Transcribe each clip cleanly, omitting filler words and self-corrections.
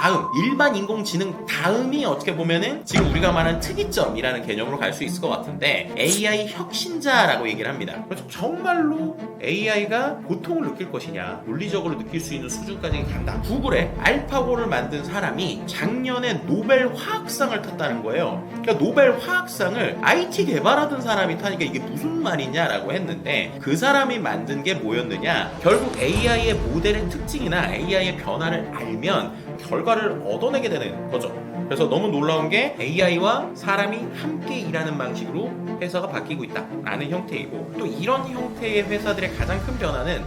다음, 일반 인공지능 다음이 어떻게 보면은 지금 우리가 말하는 특이점이라는 개념으로 갈 수 있을 것 같은데, AI 혁신자라고 얘기를 합니다. 그래서 정말로 AI가 고통을 느낄 것이냐, 물리적으로 느낄 수 있는 수준까지 간다. 구글의 알파고를 만든 사람이 작년에 노벨 화학상을 탔다는 거예요. 그러니까 노벨 화학상을 IT 개발하던 사람이 타니까 이게 무슨 말이냐라고 했는데, 그 사람이 만든 게 뭐였느냐, 결국 AI의 모델의 특징이나 AI의 변화를 알면 결과를 얻어내게 되는 거죠. 그래서 너무 놀라운 게 AI와 사람이 함께 일하는 방식으로 회사가 바뀌고 있다라는 형태이고, 또 이런 형태의 회사들의 가장 큰 변화는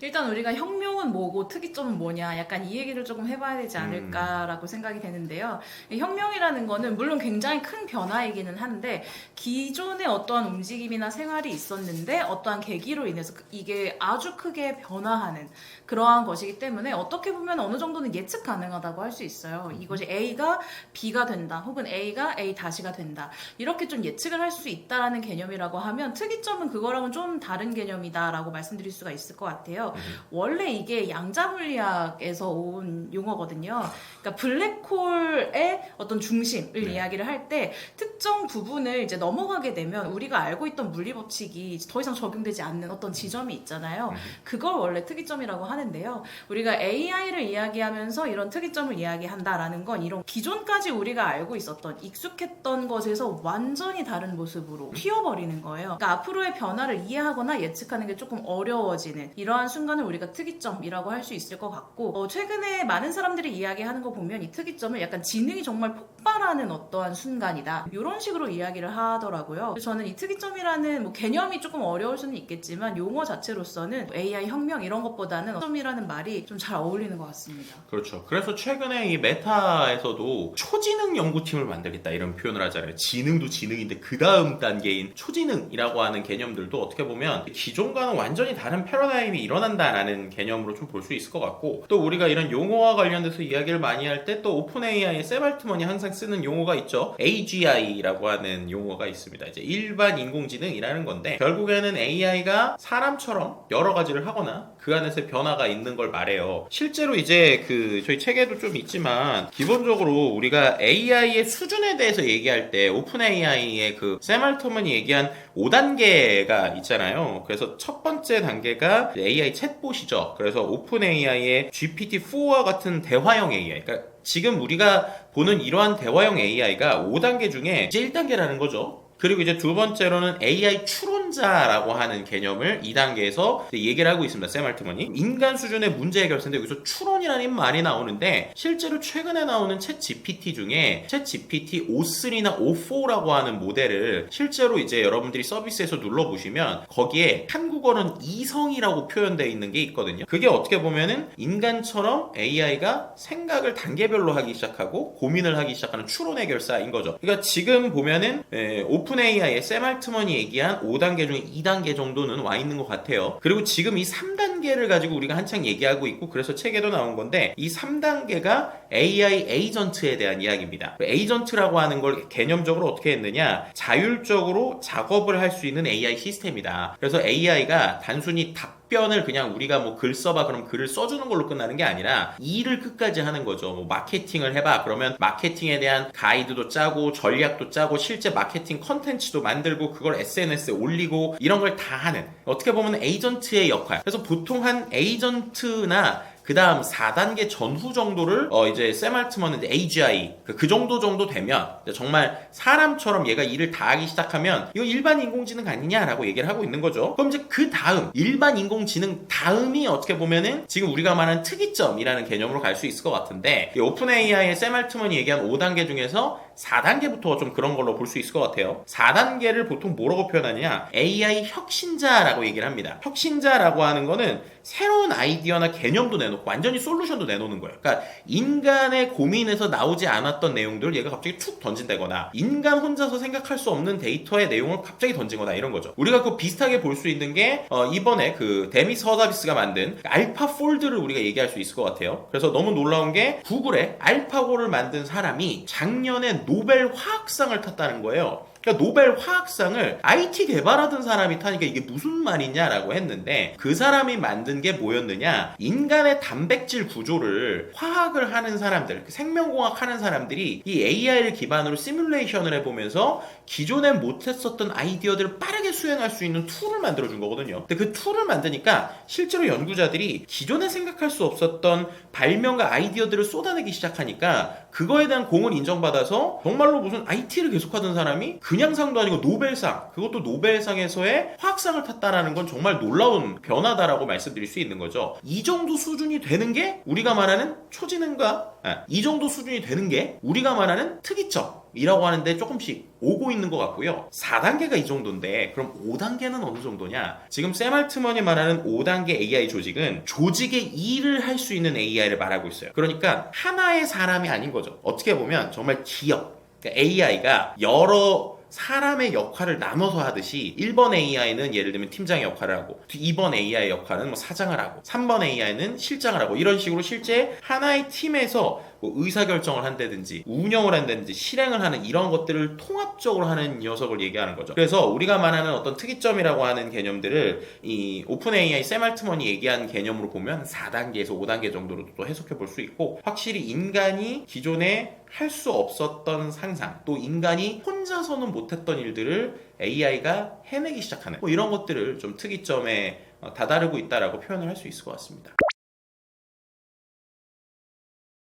일단 우리가 혁명은 뭐고 특이점은 뭐냐, 약간 이 얘기를 조금 해봐야 되지 않을까라고 생각이 되는데요. 혁명이라는 거는 물론 굉장히 큰 변화이기는 한데, 기존의 어떠한 움직임이나 생활이 있었는데 어떠한 계기로 인해서 이게 아주 크게 변화하는 그러한 것이기 때문에 어떻게 보면 어느 정도는 예측 가능하다고 할 수 있어요. 이것이 A가 B가 된다, 혹은 A가 A 다시가 된다, 이렇게 좀 예측을 할 수 있다라는 개념이라고 하면, 특이점은 그거랑은 좀 다른 개념이다라고 말씀드릴 수가 있을 것 같아요. 원래 이게 양자물리학에서 온 용어거든요. 그러니까 블랙홀의 어떤 중심을 이야기를 할 때 특정 부분을 이제 넘어가게 되면 우리가 알고 있던 물리 법칙이 더 이상 적용되지 않는 어떤 지점이 있잖아요. 그걸 원래 특이점이라고 하는데요. 우리가 AI를 이야기하면서 이런 특이점을 이야기한다라는 건 이런 기존까지 우리가 알고 있었던 익숙했던 것에서 완전히 다른 모습으로 튀어버리는 거예요. 그러니까 앞으로의 변화를 이해하거나 예측하는 게 조금 어려워지는 이러한 순간을 우리가 특이점이라고 할 수 있을 것 같고, 최근에 많은 사람들이 이야기하는 거 보면 이 특이점을 약간 지능이 정말 폭발하는 어떠한 순간이다, 이런 식으로 이야기를 하더라고요. 저는 이 특이점이라는 뭐 개념이 조금 어려울 수는 있겠지만 용어 자체로서는 AI 혁명 이런 것보다는 특이점이라는 말이 좀 잘 어울리는 것 같습니다. 그렇죠. 그래서 최근에 이 메타에서도 초지능 연구팀을 만들겠다 이런 표현을 하잖아요. 지능도 지능인데 그 다음 단계인 초지능이라고 하는 개념들도 어떻게 보면 기존과는 완전히 다른 패러다임이 일어난다라는 개념으로 좀 볼 수 있을 것 같고, 또 우리가 이런 용어와 관련돼서 이야기를 많이 할 때 또 오픈 AI의 샘 알트먼이 항상 쓰는 용어가 있죠. AGI라고 하는 용어가 있습니다. 이제 일반 인공지능이라는 건데, 결국에는 AI가 사람처럼 여러 가지를 하거나 그 안에서 변화가 있는 걸 말해요. 실제로 이제 저희 책에도 좀 있지만, 기본적으로 우리가 AI의 수준에 대해서 얘기할 때 오픈 AI의 샘 알트먼이 얘기한 5단계가 있잖아요. 그래서 첫 번째 단계가 AI 챗봇이죠. 그래서 오픈 AI의 GPT-4와 같은 대화형 AI, 그러니까 지금 우리가 보는 이러한 대화형 AI가 5단계 중에 이제 1단계라는 거죠. 그리고 이제 두 번째로는 AI 추론자라고 하는 개념을 2단계에서 얘기를 하고 있습니다. 샘 알트먼이. 인간 수준의 문제 해결사인데 여기서 추론이라는 말이 나오는데, 실제로 최근에 나오는 챗 GPT 중에 챗 GPT O3나 O4라고 하는 모델을 실제로 이제 여러분들이 서비스에서 눌러보시면 거기에 한국어는 이성이라고 표현되어 있는 게 있거든요. 그게 어떻게 보면은 인간처럼 AI가 생각을 단계별로 하기 시작하고 고민을 하기 시작하는 추론 해결사인 거죠. 그러니까 지금 보면은 오픈 AI의 샘 알트먼이 얘기한 5단계 중에 2단계 정도는 와 있는 것 같아요. 그리고 지금 이 3단계를 가지고 우리가 한창 얘기하고 있고, 그래서 책에도 나온 건데, 이 3단계가 AI 에이전트에 대한 이야기입니다. 에이전트라고 하는 걸 개념적으로 어떻게 했느냐, 자율적으로 작업을 할 수 있는 AI 시스템이다. 그래서 AI가 단순히 답변을 그냥 우리가 뭐 글 써봐 그럼 글을 써주는 걸로 끝나는 게 아니라 일을 끝까지 하는 거죠. 뭐 마케팅을 해봐 그러면 마케팅에 대한 가이드도 짜고 전략도 짜고 실제 마케팅 컨텐츠도 만들고 그걸 SNS에 올리고 이런 걸 다 하는, 어떻게 보면 에이전트의 역할. 그래서 보통 한 에이전트나 그 다음 4단계 전후 정도를 이제 샘 알트먼은 AGI 그 정도 되면 정말 사람처럼 얘가 일을 다 하기 시작하면 이거 일반 인공지능 아니냐라고 얘기를 하고 있는 거죠. 그럼 이제 그 다음 일반 인공지능 다음이 어떻게 보면은 지금 우리가 말하는 특이점이라는 개념으로 갈 수 있을 것 같은데, 이 오픈 AI의 샘 알트먼이 얘기한 5단계 중에서 4단계부터 좀 그런 걸로 볼 수 있을 것 같아요. 4단계를 보통 뭐라고 표현하느냐, AI 혁신자라고 얘기를 합니다. 혁신자라고 하는 거는 새로운 아이디어나 개념도 내놓고 완전히 솔루션도 내놓는 거예요. 그러니까 인간의 고민에서 나오지 않았던 내용들을 얘가 갑자기 툭 던진다거나, 인간 혼자서 생각할 수 없는 데이터의 내용을 갑자기 던지거나 이런 거죠. 우리가 그 비슷하게 볼 수 있는 게 이번에 데미스 허자비스가 만든 알파폴드를 우리가 얘기할 수 있을 것 같아요. 그래서 너무 놀라운 게 구글의 알파고를 만든 사람이 작년에 노벨 화학상을 탔다는 거예요. 그러니까 노벨 화학상을 IT 개발하던 사람이 타니까 이게 무슨 말이냐라고 했는데 그 사람이 만든 게 뭐였느냐? 인간의 단백질 구조를 화학을 하는 사람들, 생명공학 하는 사람들이 이 AI를 기반으로 시뮬레이션을 해보면서 기존에 못했었던 아이디어들을 빠르게 수행할 수 있는 툴을 만들어준 거거든요. 근데 그 툴을 만드니까 실제로 연구자들이 기존에 생각할 수 없었던 발명과 아이디어들을 쏟아내기 시작하니까 그거에 대한 공을 인정받아서 정말로 무슨 IT를 계속하던 사람이 그냥 상도 아니고 노벨상, 그것도 노벨상에서의 화학상을 탔다라는 건 정말 놀라운 변화다라고 말씀드릴 수 있는 거죠. 이 정도 수준이 되는 게 우리가 말하는 초지능과 이 정도 수준이 되는 게 우리가 말하는 특이점이라고 하는데 조금씩 오고 있는 것 같고요. 4단계가 이 정도인데 그럼 5단계는 어느 정도냐? 지금 샘 알트먼이 말하는 5단계 AI 조직은 조직의 일을 할 수 있는 AI를 말하고 있어요. 그러니까 하나의 사람이 아닌 거죠. 어떻게 보면 정말 기업, 그러니까 AI가 여러 사람의 역할을 나눠서 하듯이 1번 AI는 예를 들면 팀장의 역할을 하고 2번 AI 역할은 뭐 사장을 하고 3번 AI는 실장을 하고 이런 식으로 실제 하나의 팀에서 뭐 의사결정을 한다든지 운영을 한다든지 실행을 하는 이런 것들을 통합적으로 하는 녀석을 얘기하는 거죠. 그래서 우리가 말하는 어떤 특이점이라고 하는 개념들을 이 오픈 AI 샘 알트먼이 얘기한 개념으로 보면 4단계에서 5단계 정도로 또 해석해 볼 수 있고 확실히 인간이 기존에 할 수 없었던 상상 또 인간이 혼자서는 못했던 일들을 AI가 해내기 시작하는 뭐 이런 것들을 좀 특이점에 다다르고 있다라고 표현을 할 수 있을 것 같습니다.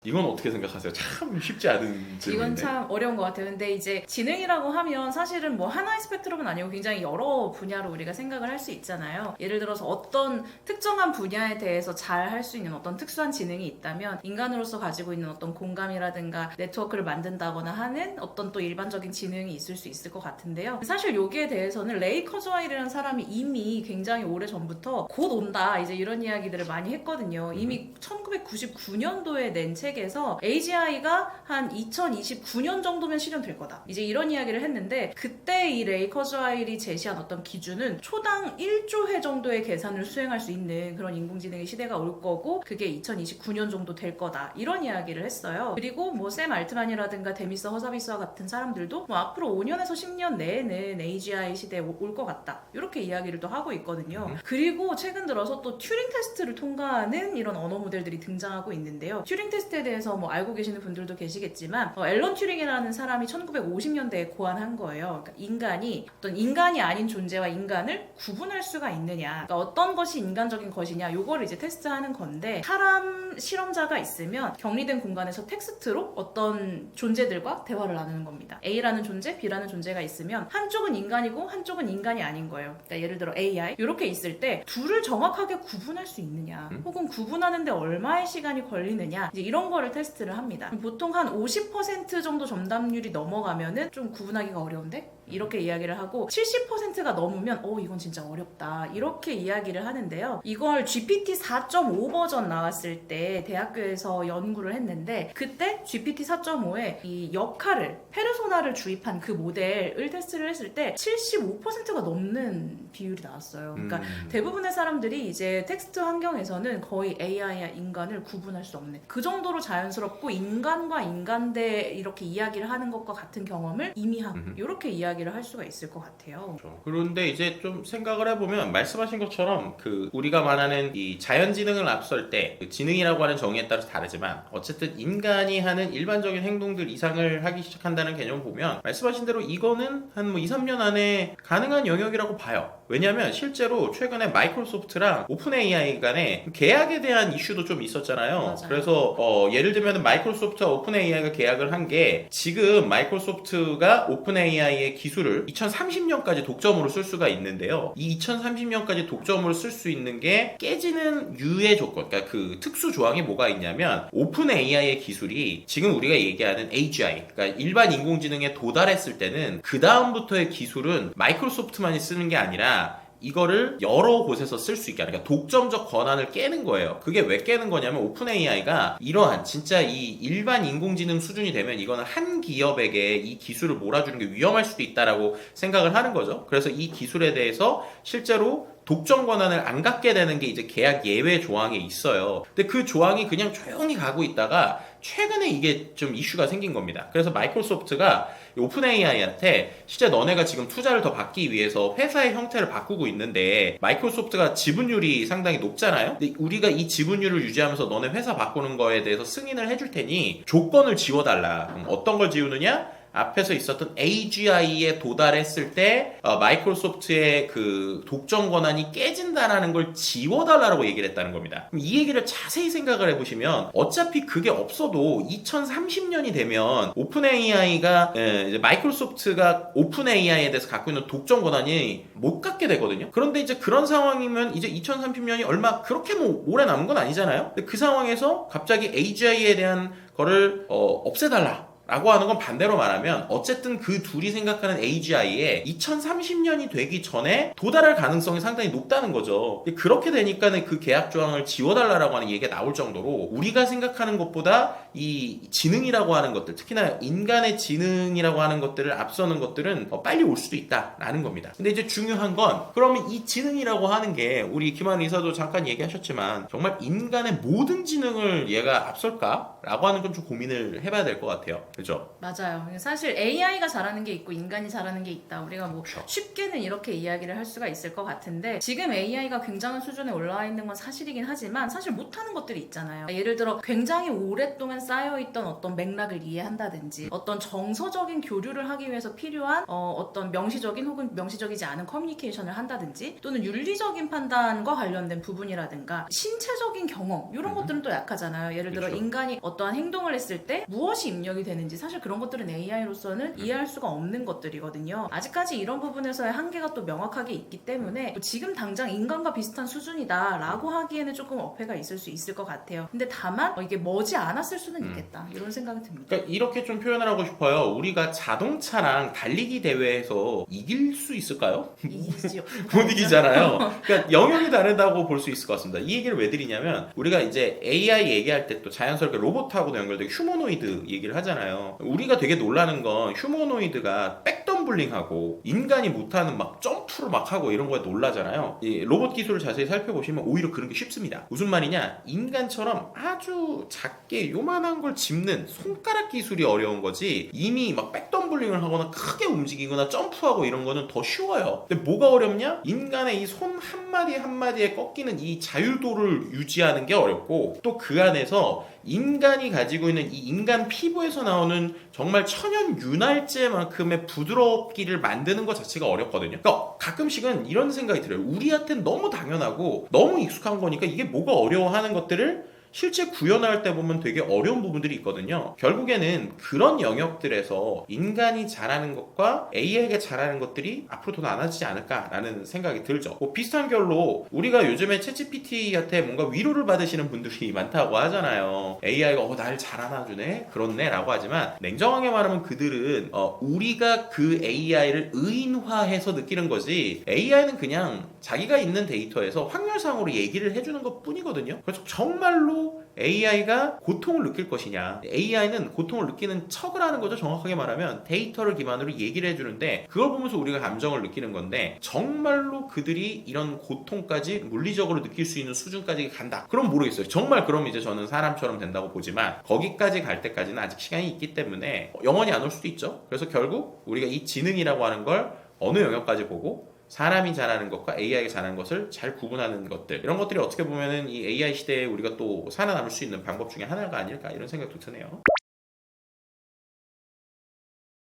이건 어떻게 생각하세요? 참 쉽지 않은 질문인데. 이건 참 어려운 것 같아요. 근데 이제 지능이라고 하면 사실은 뭐 하나의 스펙트럼은 아니고 굉장히 여러 분야로 우리가 생각을 할 수 있잖아요. 예를 들어서 어떤 특정한 분야에 대해서 잘 할 수 있는 어떤 특수한 지능이 있다면 인간으로서 가지고 있는 어떤 공감이라든가 네트워크를 만든다거나 하는 어떤 또 일반적인 지능이 있을 수 있을 것 같은데요. 사실 여기에 대해서는 레이 커즈와일이라는 사람이 이미 굉장히 오래 전부터 곧 온다 이제 이런 이야기들을 많이 했거든요. 이미 1999년도에 낸 책에서 AGI가 한 2029년 정도면 실현될 거다. 이제 이런 이야기를 했는데 그때 이 레이 커즈와일이 제시한 어떤 기준은 초당 1조 회 정도의 계산을 수행할 수 있는 그런 인공지능의 시대가 올 거고 그게 2029년 정도 될 거다. 이런 이야기를 했어요. 그리고 뭐 샘 알트만이라든가 데미스 허사비스와 같은 사람들도 뭐 앞으로 5년에서 10년 내에는 AGI 시대에 올 것 같다. 이렇게 이야기를 또 하고 있거든요. 그리고 최근 들어서 또 튜링 테스트를 통과하는 이런 언어 모델들이 등장하고 있는데요. 튜링 테스트에 대해서 뭐 알고 계시는 분들도 계시겠지만 앨런 튜링이라는 사람이 1950년대에 고안한 거예요. 그러니까 인간이 어떤 인간이 아닌 존재와 인간을 구분할 수가 있느냐, 그러니까 어떤 것이 인간적인 것이냐, 요거를 이제 테스트하는 건데 사람 실험자가 있으면 격리된 공간에서 텍스트로 어떤 존재들과 대화를 나누는 겁니다. A라는 존재, B라는 존재가 있으면 한쪽은 인간이고 한쪽은 인간이 아닌 거예요. 그러니까 예를 들어 AI 이렇게 있을 때 둘을 정확하게 구분할 수 있느냐, 혹은 구분하는데 얼마의 시간이 걸리느냐, 이제 이런 거를 테스트를 합니다. 보통 한 50% 정도 정답률이 넘어가면은 좀 구분하기가 어려운데? 이렇게 이야기를 하고 70%가 넘으면 이건 진짜 어렵다 이렇게 이야기를 하는데요. 이걸 GPT 4.5 버전 나왔을 때 대학교에서 연구를 했는데 그때 GPT 4.5에 이 역할을 페르소나를 주입한 그 모델을 테스트를 했을 때 75%가 넘는 비율이 나왔어요. 그러니까 대부분의 사람들이 이제 텍스트 환경에서는 거의 AI와 인간을 구분할 수 없는 그 정도로 자연스럽고 인간과 인간대 이렇게 이야기를 하는 것과 같은 경험을 이미 하고 이렇게 이야기를 할 수가 있을 것 같아요. 그렇죠. 그런데 이제 좀 생각을 해보면 말씀하신 것처럼 그 우리가 말하는 이 자연지능을 앞설 때 그 지능이라고 하는 정의에 따라서 다르지만 어쨌든 인간이 하는 일반적인 행동들 이상을 하기 시작한다는 개념을 보면 말씀하신 대로 이거는 한 뭐 2, 3년 안에 가능한 영역이라고 봐요. 왜냐하면 실제로 최근에 마이크로소프트랑 오픈 AI 간에 계약에 대한 이슈도 좀 있었잖아요. 맞아요. 그래서 예를 들면 마이크로소프트와 오픈 AI가 계약을 한 게 지금 마이크로소프트가 오픈 AI의 기술을 2030년까지 독점으로 쓸 수가 있는데요. 이 2030년까지 독점으로 쓸 수 있는 게 깨지는 유예 조건, 그러니까 그 특수 조항이 뭐가 있냐면 오픈 AI의 기술이 지금 우리가 얘기하는 AGI, 그러니까 일반 인공지능에 도달했을 때는 그 다음부터의 기술은 마이크로소프트만이 쓰는 게 아니라 이거를 여러 곳에서 쓸 수 있게 하는, 그러니까 독점적 권한을 깨는 거예요. 그게 왜 깨는 거냐면 오픈 AI가 이러한 진짜 이 일반 인공지능 수준이 되면 이거는 한 기업에게 이 기술을 몰아주는 게 위험할 수도 있다라고 생각을 하는 거죠. 그래서 이 기술에 대해서 실제로 독점 권한을 안 갖게 되는 게 이제 계약 예외 조항에 있어요. 근데 그 조항이 그냥 조용히 가고 있다가 최근에 이게 좀 이슈가 생긴 겁니다. 그래서 마이크로소프트가 오픈 AI한테 실제 너네가 지금 투자를 더 받기 위해서 회사의 형태를 바꾸고 있는데 마이크로소프트가 지분율이 상당히 높잖아요. 근데 우리가 이 지분율을 유지하면서 너네 회사 바꾸는 거에 대해서 승인을 해줄 테니 조건을 지워달라. 그럼 어떤 걸 지우느냐? 앞에서 있었던 AGI에 도달했을 때 마이크로소프트의 그 독점 권한이 깨진다라는 걸 지워달라고 얘기를 했다는 겁니다. 그럼 이 얘기를 자세히 생각을 해보시면 어차피 그게 없어도 2030년이 되면 오픈 AI가 이제 마이크로소프트가 오픈 AI에 대해서 갖고 있는 독점 권한이 못 갖게 되거든요. 그런데 이제 그런 상황이면 이제 2030년이 얼마 그렇게 뭐 오래 남은 건 아니잖아요. 근데 그 상황에서 갑자기 AGI에 대한 거를 없애달라 라고 하는 건 반대로 말하면 어쨌든 그 둘이 생각하는 AGI에 2030년이 되기 전에 도달할 가능성이 상당히 높다는 거죠. 그렇게 되니까는 그 계약 조항을 지워달라고 하는 얘기가 나올 정도로 우리가 생각하는 것보다 이 지능이라고 하는 것들, 특히나 인간의 지능이라고 하는 것들을 앞서는 것들은 빨리 올 수도 있다라는 겁니다. 근데 이제 중요한 건 그러면 이 지능이라고 하는 게 우리 김한 이사도 잠깐 얘기하셨지만 정말 인간의 모든 지능을 얘가 앞설까? 라고 하는 건 좀 고민을 해봐야 될 것 같아요. 그죠? 맞아요. 사실 AI가 잘하는 게 있고 인간이 잘하는 게 있다. 우리가 뭐 그렇죠. 쉽게는 이렇게 이야기를 할 수가 있을 것 같은데 지금 AI가 굉장한 수준에 올라와 있는 건 사실이긴 하지만 사실 못하는 것들이 있잖아요. 예를 들어 굉장히 오랫동안 쌓여있던 어떤 맥락을 이해한다든지 어떤 정서적인 교류를 하기 위해서 필요한 어떤 명시적인 혹은 명시적이지 않은 커뮤니케이션을 한다든지 또는 윤리적인 판단과 관련된 부분이라든가 신체적인 경험 이런 것들은 또 약하잖아요. 예를 들어 그렇죠. 인간이 어떠한 행동을 했을 때 무엇이 입력이 되는지 사실 그런 것들은 AI로서는 이해할 수가 없는 것들이거든요. 아직까지 이런 부분에서의 한계가 또 명확하게 있기 때문에 지금 당장 인간과 비슷한 수준이다 라고 하기에는 조금 어폐가 있을 수 있을 것 같아요. 근데 다만 이게 머지 않았을 수는 있겠다 이런 생각이 듭니다. 그러니까 이렇게 좀 표현을 하고 싶어요. 우리가 자동차랑 달리기 대회에서 이길 수 있을까요? 이기지요. 못 이기잖아요. 그러니까 영역이 다르다고 볼 수 있을 것 같습니다. 이 얘기를 왜 드리냐면 우리가 이제 AI 얘기할 때 또 자연스럽게 로봇하고도 연결되고 휴머노이드 얘기를 하잖아요. 우리가 되게 놀라는 건 휴머노이드가 백덤블링하고 인간이 못하는 막 점프를 막 하고 이런 거에 놀라잖아요. 이 로봇 기술을 자세히 살펴보시면 오히려 그런 게 쉽습니다. 무슨 말이냐? 인간처럼 아주 작게 요만한 걸 짚는 손가락 기술이 어려운 거지 이미 막 백덤블링을 하거나 크게 움직이거나 점프하고 이런 거는 더 쉬워요. 근데 뭐가 어렵냐? 인간의 이 손 한마디 한마디에 꺾이는 이 자율도를 유지하는 게 어렵고 또 그 안에서 인간이 가지고 있는 이 인간 피부에서 나오는 정말 천연 윤활제만큼의 부드럽기를 만드는 것 자체가 어렵거든요. 그러니까 가끔씩은 이런 생각이 들어요. 우리한테는 너무 당연하고 너무 익숙한 거니까 이게 뭐가 어려워하는 것들을 실제 구현할 때 보면 되게 어려운 부분들이 있거든요. 결국에는 그런 영역들에서 인간이 잘하는 것과 AI가 잘하는 것들이 앞으로 더 나눠지지 않을까라는 생각이 들죠. 뭐 비슷한 결로 우리가 요즘에 챗GPT한테 뭔가 위로를 받으시는 분들이 많다고 하잖아요. AI가 날 잘 안아주네? 그렇네? 라고 하지만 냉정하게 말하면 그들은 우리가 그 AI를 의인화해서 느끼는 거지 AI는 그냥 자기가 있는 데이터에서 확률상으로 얘기를 해주는 것 뿐이거든요. 그래서 정말로 AI가 고통을 느낄 것이냐. AI는 고통을 느끼는 척을 하는 거죠. 정확하게 말하면 데이터를 기반으로 얘기를 해주는데 그걸 보면서 우리가 감정을 느끼는 건데 정말로 그들이 이런 고통까지 물리적으로 느낄 수 있는 수준까지 간다. 그럼 모르겠어요. 정말 그럼 이제 저는 사람처럼 된다고 보지만 거기까지 갈 때까지는 아직 시간이 있기 때문에 영원히 안 올 수도 있죠. 그래서 결국 우리가 이 지능이라고 하는 걸 어느 영역까지 보고 사람이 잘하는 것과 AI가 잘하는 것을 잘 구분하는 것들 이런 것들이 어떻게 보면은 이 AI 시대에 우리가 또 살아남을 수 있는 방법 중에 하나가 아닐까 이런 생각도 드네요.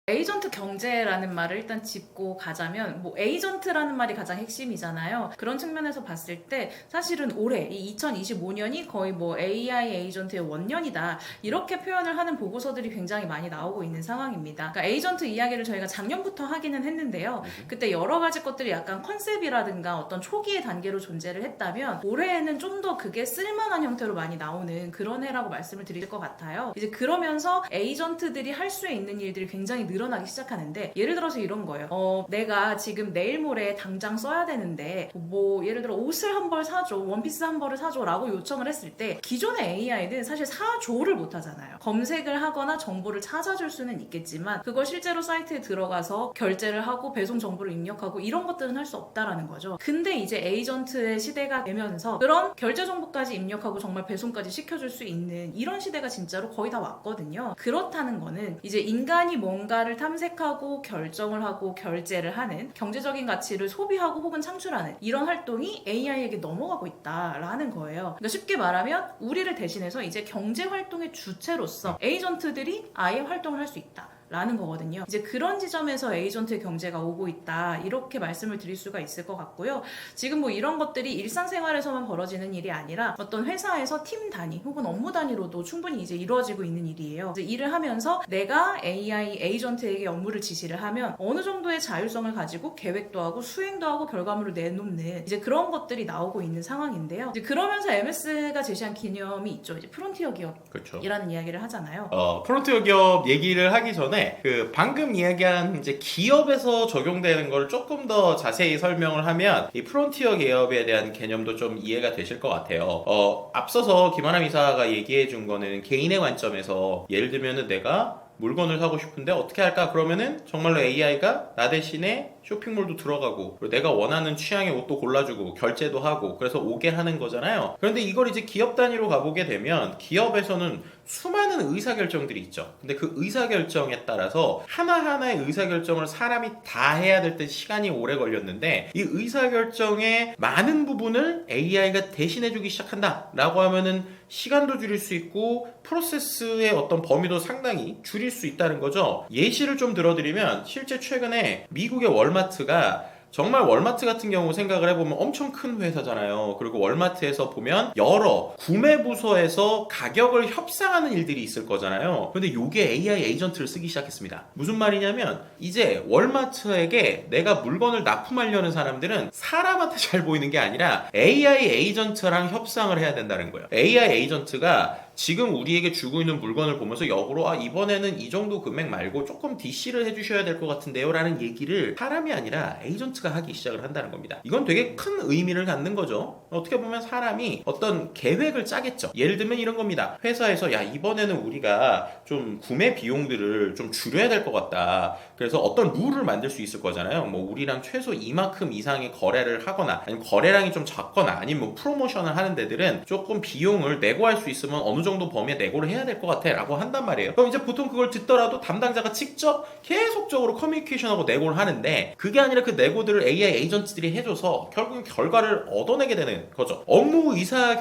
에이전트 경제라는 말을 일단 짚고 가자면 뭐 에이전트라는 말이 가장 핵심이잖아요. 그런 측면에서 봤을 때 사실은 올해 이 2025년이 거의 뭐 AI 에이전트의 원년이다 이렇게 표현을 하는 보고서들이 굉장히 많이 나오고 있는 상황입니다. 그러니까 에이전트 이야기를 저희가 작년부터 하기는 했는데요. 그때 여러 가지 것들이 약간 컨셉이라든가 어떤 초기의 단계로 존재를 했다면 올해에는 좀 더 그게 쓸만한 형태로 많이 나오는 그런 해라고 말씀을 드릴 것 같아요. 이제 그러면서 에이전트들이 할 수 있는 일들이 굉장히 늘어나기 시작하는데 예를 들어서 이런 거예요. 내가 지금 내일 모레 당장 써야 되는데 뭐 예를 들어 옷을 한 벌 사줘, 원피스 한 벌을 사줘 라고 요청을 했을 때 기존의 AI는 사실 사줘를 못하잖아요. 검색을 하거나 정보를 찾아줄 수는 있겠지만 그걸 실제로 사이트에 들어가서 결제를 하고 배송 정보를 입력하고 이런 것들은 할 수 없다라는 거죠. 근데 이제 에이전트의 시대가 되면서 그런 결제 정보까지 입력하고 정말 배송까지 시켜줄 수 있는 이런 시대가 진짜로 거의 다 왔거든요. 그렇다는 거는 이제 인간이 뭔가를 탐색하고 결정을 하고 결제를 하는 경제적인 가치를 소비하고 혹은 창출하는 이런 활동이 AI에게 넘어가고 있다라는 거예요. 그러니까 쉽게 말하면 우리를 대신해서 이제 경제 활동의 주체로서 에이전트들이 아예 활동을 할 수 있다. 라는 거거든요. 이제 그런 지점에서 에이전트의 경제가 오고 있다 이렇게 말씀을 드릴 수가 있을 것 같고요. 지금 뭐 이런 것들이 일상생활에서만 벌어지는 일이 아니라 어떤 회사에서 팀 단위 혹은 업무 단위로도 충분히 이제 이루어지고 있는 일이에요. 이제 일을 하면서 내가 AI 에이전트에게 업무를 지시를 하면 어느 정도의 자율성을 가지고 계획도 하고 수행도 하고 결과물을 내놓는 이제 그런 것들이 나오고 있는 상황인데요. 이제 그러면서 MS가 제시한 개념이 있죠. 이제 프론티어 기업이라는 그렇죠. 이야기를 하잖아요. 프론티어 기업 얘기를 하기 전에 그 방금 이야기한 이제 기업에서 적용되는 걸 조금 더 자세히 설명을 하면 이 프론티어 기업에 대한 개념도 좀 이해가 되실 것 같아요. 앞서서 김하남 이사가 얘기해 준 거는 개인의 관점에서 예를 들면은 내가 물건을 사고 싶은데 어떻게 할까? 그러면은 정말로 AI가 나 대신에 쇼핑몰도 들어가고 그리고 내가 원하는 취향의 옷도 골라주고 결제도 하고 그래서 오게 하는 거잖아요. 그런데 이걸 이제 기업 단위로 가보게 되면 기업에서는 수많은 의사결정들이 있죠. 근데 그 의사결정에 따라서 하나하나의 의사결정을 사람이 다 해야 될 때 시간이 오래 걸렸는데 이 의사결정의 많은 부분을 AI가 대신해주기 시작한다 라고 하면은 시간도 줄일 수 있고 프로세스의 어떤 범위도 상당히 줄일 수 있다는 거죠. 예시를 좀 들어드리면 실제 최근에 미국의 월마트가 정말 월마트 같은 경우 생각을 해보면 엄청 큰 회사잖아요. 그리고 월마트에서 보면 여러 구매 부서에서 가격을 협상하는 일들이 있을 거잖아요. 근데 요게 AI 에이전트를 쓰기 시작했습니다. 무슨 말이냐면 이제 월마트에게 내가 물건을 납품하려는 사람들은 사람한테 잘 보이는 게 아니라 AI 에이전트랑 협상을 해야 된다는 거예요. AI 에이전트가 지금 우리에게 주고 있는 물건을 보면서 역으로 이번에는 이 정도 금액 말고 조금 DC를 해주셔야 될 것 같은데요 라는 얘기를 사람이 아니라 에이전트가 하기 시작을 한다는 겁니다. 이건 되게 큰 의미를 갖는 거죠. 어떻게 보면 사람이 어떤 계획을 짜겠죠. 예를 들면 이런 겁니다. 회사에서 야 이번에는 우리가 좀 구매 비용들을 좀 줄여야 될 것 같다. 그래서 어떤 룰을 만들 수 있을 거잖아요. 뭐 우리랑 최소 이만큼 이상의 거래를 하거나 아니면 거래량이 좀 작거나 아니면 뭐 프로모션을 하는 데들은 조금 비용을 내고할 수 있으면 어느 정도 범위에 내고를 해야 될 것 같아 라고 한단 말이에요. 그럼 이제 보통 그걸 듣더라도 담당자가 직접 계속적으로 커뮤니케이션하고 내고를 하는데 그게 아니라 그 내고들을 AI 에이전트들이 해줘서 결국은 결과를 얻어내게 되는 거죠. 업무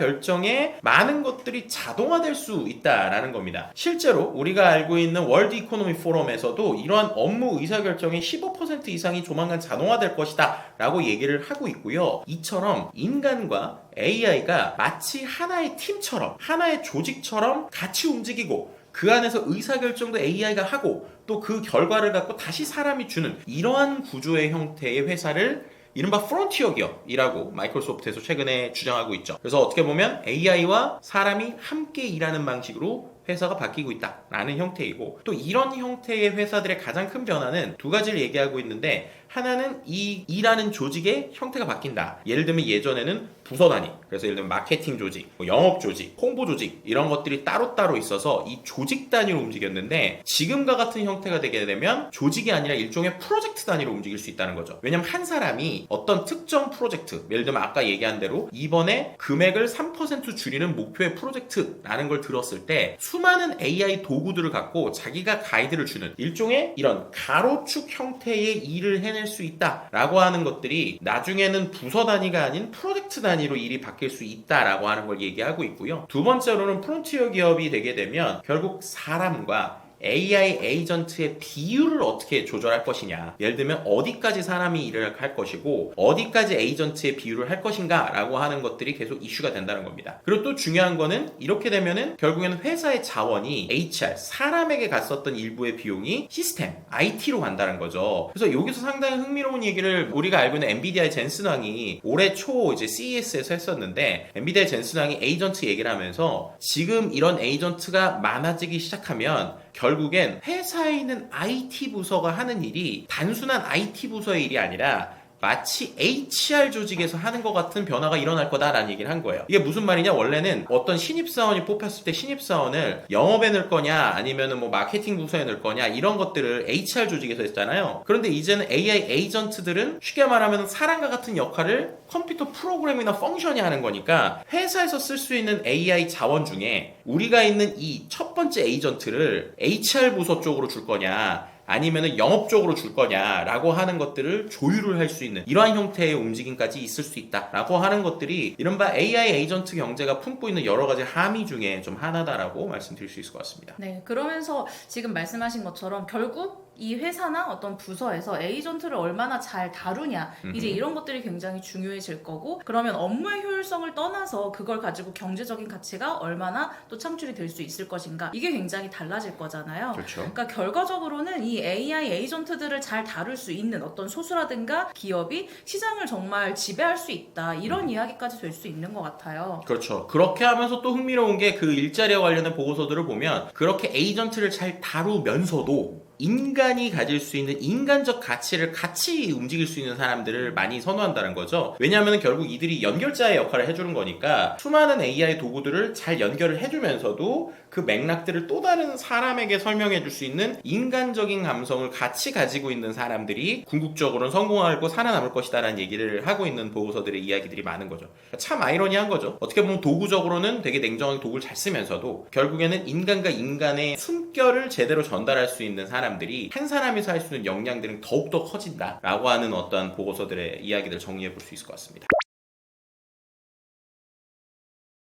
의사결정에 많은 것들이 자동화될 수 있다라는 겁니다. 실제로 우리가 알고 있는 월드 이코노미 포럼에서도 이러한 업무 의사결정의 15% 이상이 조만간 자동화될 것이다 라고 얘기를 하고 있고요. 이처럼 인간과 AI가 마치 하나의 팀처럼 하나의 조직처럼 같이 움직이고 그 안에서 의사결정도 AI가 하고 또 그 결과를 갖고 다시 사람이 주는 이러한 구조의 형태의 회사를 이른바 프론티어 기업이라고 마이크로소프트에서 최근에 주장하고 있죠. 그래서 어떻게 보면 AI와 사람이 함께 일하는 방식으로 회사가 바뀌고 있다라는 형태이고 또 이런 형태의 회사들의 가장 큰 변화는 두 가지를 얘기하고 있는데 하나는 이 일하는 조직의 형태가 바뀐다. 예를 들면 예전에는 부서 단위, 그래서 예를 들면 마케팅 조직, 뭐 영업 조직, 홍보 조직 이런 것들이 따로따로 있어서 이 조직 단위로 움직였는데 지금과 같은 형태가 되게 되면 조직이 아니라 일종의 프로젝트 단위로 움직일 수 있다는 거죠. 왜냐면 한 사람이 어떤 특정 프로젝트, 예를 들면 아까 얘기한 대로 이번에 금액을 3% 줄이는 목표의 프로젝트라는 걸 들었을 때 수많은 AI 도구들을 갖고 자기가 가이드를 주는 일종의 이런 가로축 형태의 일을 해낼 수 있다라고 하는 것들이 나중에는 부서 단위가 아닌 프로젝트 단위로 일이 바뀔 수 있다라고 하는 걸 얘기하고 있고요. 두 번째로는 프론티어 기업이 되게 되면 결국 사람과 AI 에이전트의 비율을 어떻게 조절할 것이냐. 예를 들면 어디까지 사람이 일을 할 것이고 어디까지 에이전트의 비율을 할 것인가 라고 하는 것들이 계속 이슈가 된다는 겁니다. 그리고 또 중요한 거는 이렇게 되면은 결국에는 회사의 자원이 HR, 사람에게 갔었던 일부의 비용이 시스템, IT로 간다는 거죠. 그래서 여기서 상당히 흥미로운 얘기를 우리가 알고 있는 엔비디아의 젠슨 왕이 올해 초 이제 CES에서 했었는데 엔비디아의 젠슨 왕이 에이전트 얘기를 하면서 지금 이런 에이전트가 많아지기 시작하면 결국엔 회사에 있는 IT 부서가 하는 일이 단순한 IT 부서의 일이 아니라 마치 HR 조직에서 하는 것 같은 변화가 일어날 거다라는 얘기를 한 거예요. 이게 무슨 말이냐? 원래는 어떤 신입사원이 뽑혔을 때 신입사원을 영업에 넣을 거냐 아니면은 뭐 마케팅 부서에 넣을 거냐 이런 것들을 HR 조직에서 했잖아요. 그런데 이제는 AI 에이전트들은 쉽게 말하면 사람과 같은 역할을 컴퓨터 프로그램이나 펑션이 하는 거니까 회사에서 쓸 수 있는 AI 자원 중에 우리가 있는 이 첫 번째 에이전트를 HR 부서 쪽으로 줄 거냐 아니면은 영업 쪽으로 줄 거냐라고 하는 것들을 조율을 할 수 있는 이러한 형태의 움직임까지 있을 수 있다라고 하는 것들이 이른바 AI 에이전트 경제가 품고 있는 여러 가지 함의 중에 좀 하나다라고 말씀드릴 수 있을 것 같습니다. 네, 그러면서 지금 말씀하신 것처럼 결국 이 회사나 어떤 부서에서 에이전트를 얼마나 잘 다루냐 이제 이런 것들이 굉장히 중요해질 거고 그러면 업무의 효율성을 떠나서 그걸 가지고 경제적인 가치가 얼마나 또 창출이 될 수 있을 것인가 이게 굉장히 달라질 거잖아요. 그렇죠. 그러니까 결과적으로는 이 AI 에이전트들을 잘 다룰 수 있는 어떤 소수라든가 기업이 시장을 정말 지배할 수 있다 이런 이야기까지 될 수 있는 것 같아요. 그렇죠. 그렇게 하면서 또 흥미로운 게 그 일자리와 관련된 보고서들을 보면 그렇게 에이전트를 잘 다루면서도 인간이 가질 수 있는 인간적 가치를 같이 움직일 수 있는 사람들을 많이 선호한다는 거죠. 왜냐하면 결국 이들이 연결자의 역할을 해주는 거니까 수많은 AI 도구들을 잘 연결을 해주면서도 그 맥락들을 또 다른 사람에게 설명해 줄 수 있는 인간적인 감성을 같이 가지고 있는 사람들이 궁극적으로는 성공하고 살아남을 것이다라는 얘기를 하고 있는 보고서들의 이야기들이 많은 거죠. 참 아이러니한 거죠. 어떻게 보면 도구적으로는 되게 냉정하게 도구를 잘 쓰면서도 결국에는 인간과 인간의 숨결을 제대로 전달할 수 있는 사람들이 한 사람에서 할 수 있는 역량들은 더욱더 커진다라고 하는 어떤 보고서들의 이야기를 정리해 볼 수 있을 것 같습니다.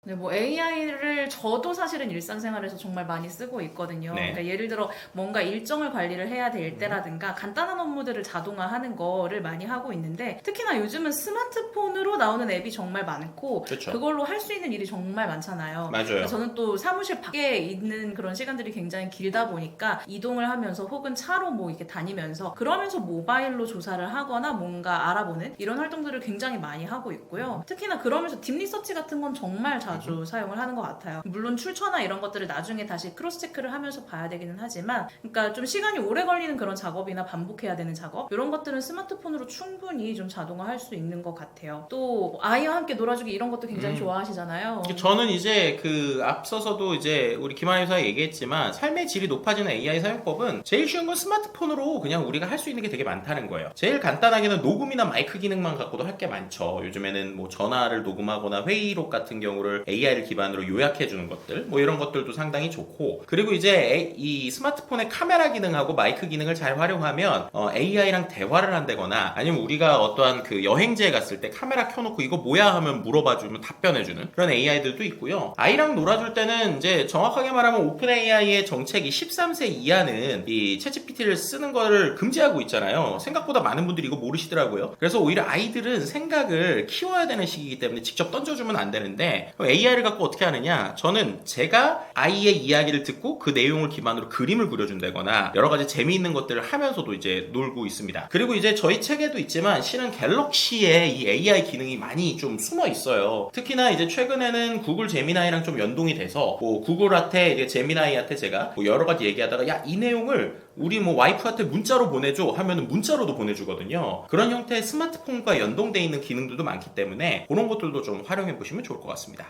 네, 뭐 AI를 저도 사실은 일상생활에서 정말 많이 쓰고 있거든요. 네. 그러니까 예를 들어 뭔가 일정을 관리를 해야 될 때라든가 간단한 업무들을 자동화하는 거를 많이 하고 있는데 특히나 요즘은 스마트폰으로 나오는 앱이 정말 많고 그렇죠. 그걸로 할 수 있는 일이 정말 많잖아요. 맞아요. 그러니까 저는 또 사무실 밖에 있는 그런 시간들이 굉장히 길다 보니까 이동을 하면서 혹은 차로 뭐 이렇게 다니면서 그러면서 모바일로 조사를 하거나 뭔가 알아보는 이런 활동들을 굉장히 많이 하고 있고요. 특히나 그러면서 딥리서치 같은 건 정말 자주 사용을 하는 것 같아요. 물론 출처나 이런 것들을 나중에 다시 크로스 체크를 하면서 봐야 되기는 하지만 그러니까 좀 시간이 오래 걸리는 그런 작업이나 반복해야 되는 작업 이런 것들은 스마트폰으로 충분히 좀 자동화할 수 있는 것 같아요. 또 아이와 함께 놀아주기 이런 것도 굉장히 좋아하시잖아요. 저는 이제 그 앞서서도 이제 우리 김한희 회사 얘기했지만 삶의 질이 높아지는 AI 사용법은 제일 쉬운 건 스마트폰으로 그냥 우리가 할 수 있는 게 되게 많다는 거예요. 제일 간단하게는 녹음이나 마이크 기능만 갖고도 할 게 많죠. 요즘에는 뭐 전화를 녹음하거나 회의록 같은 경우를 AI를 기반으로 요약해주는 것들 뭐 이런 것들도 상당히 좋고 그리고 이제 이 스마트폰의 카메라 기능하고 마이크 기능을 잘 활용하면 AI랑 대화를 한다거나 아니면 우리가 어떠한 그 여행지에 갔을 때 카메라 켜놓고 이거 뭐야 하면 물어봐주면 답변해주는 그런 AI들도 있고요. 아이랑 놀아줄 때는 이제 정확하게 말하면 오픈 AI의 정책이 13세 이하는 이 챗GPT를 쓰는 거를 금지하고 있잖아요. 생각보다 많은 분들이 이거 모르시더라고요. 그래서 오히려 아이들은 생각을 키워야 되는 시기이기 때문에 직접 던져주면 안 되는데 AI를 갖고 어떻게 하느냐 저는 제가 아이의 이야기를 듣고 그 내용을 기반으로 그림을 그려준다거나 여러 가지 재미있는 것들을 하면서도 이제 놀고 있습니다. 그리고 이제 저희 책에도 있지만 실은 갤럭시에 이 AI 기능이 많이 좀 숨어 있어요. 특히나 이제 최근에는 구글 제미나이랑 좀 연동이 돼서 뭐 구글한테 이제 제미나이한테 제가 뭐 여러 가지 얘기하다가 야 이 내용을 우리 뭐 와이프한테 문자로 보내줘 하면은 문자로도 보내주거든요. 그런 형태의 스마트폰과 연동돼 있는 기능들도 많기 때문에 그런 것들도 좀 활용해 보시면 좋을 것 같습니다.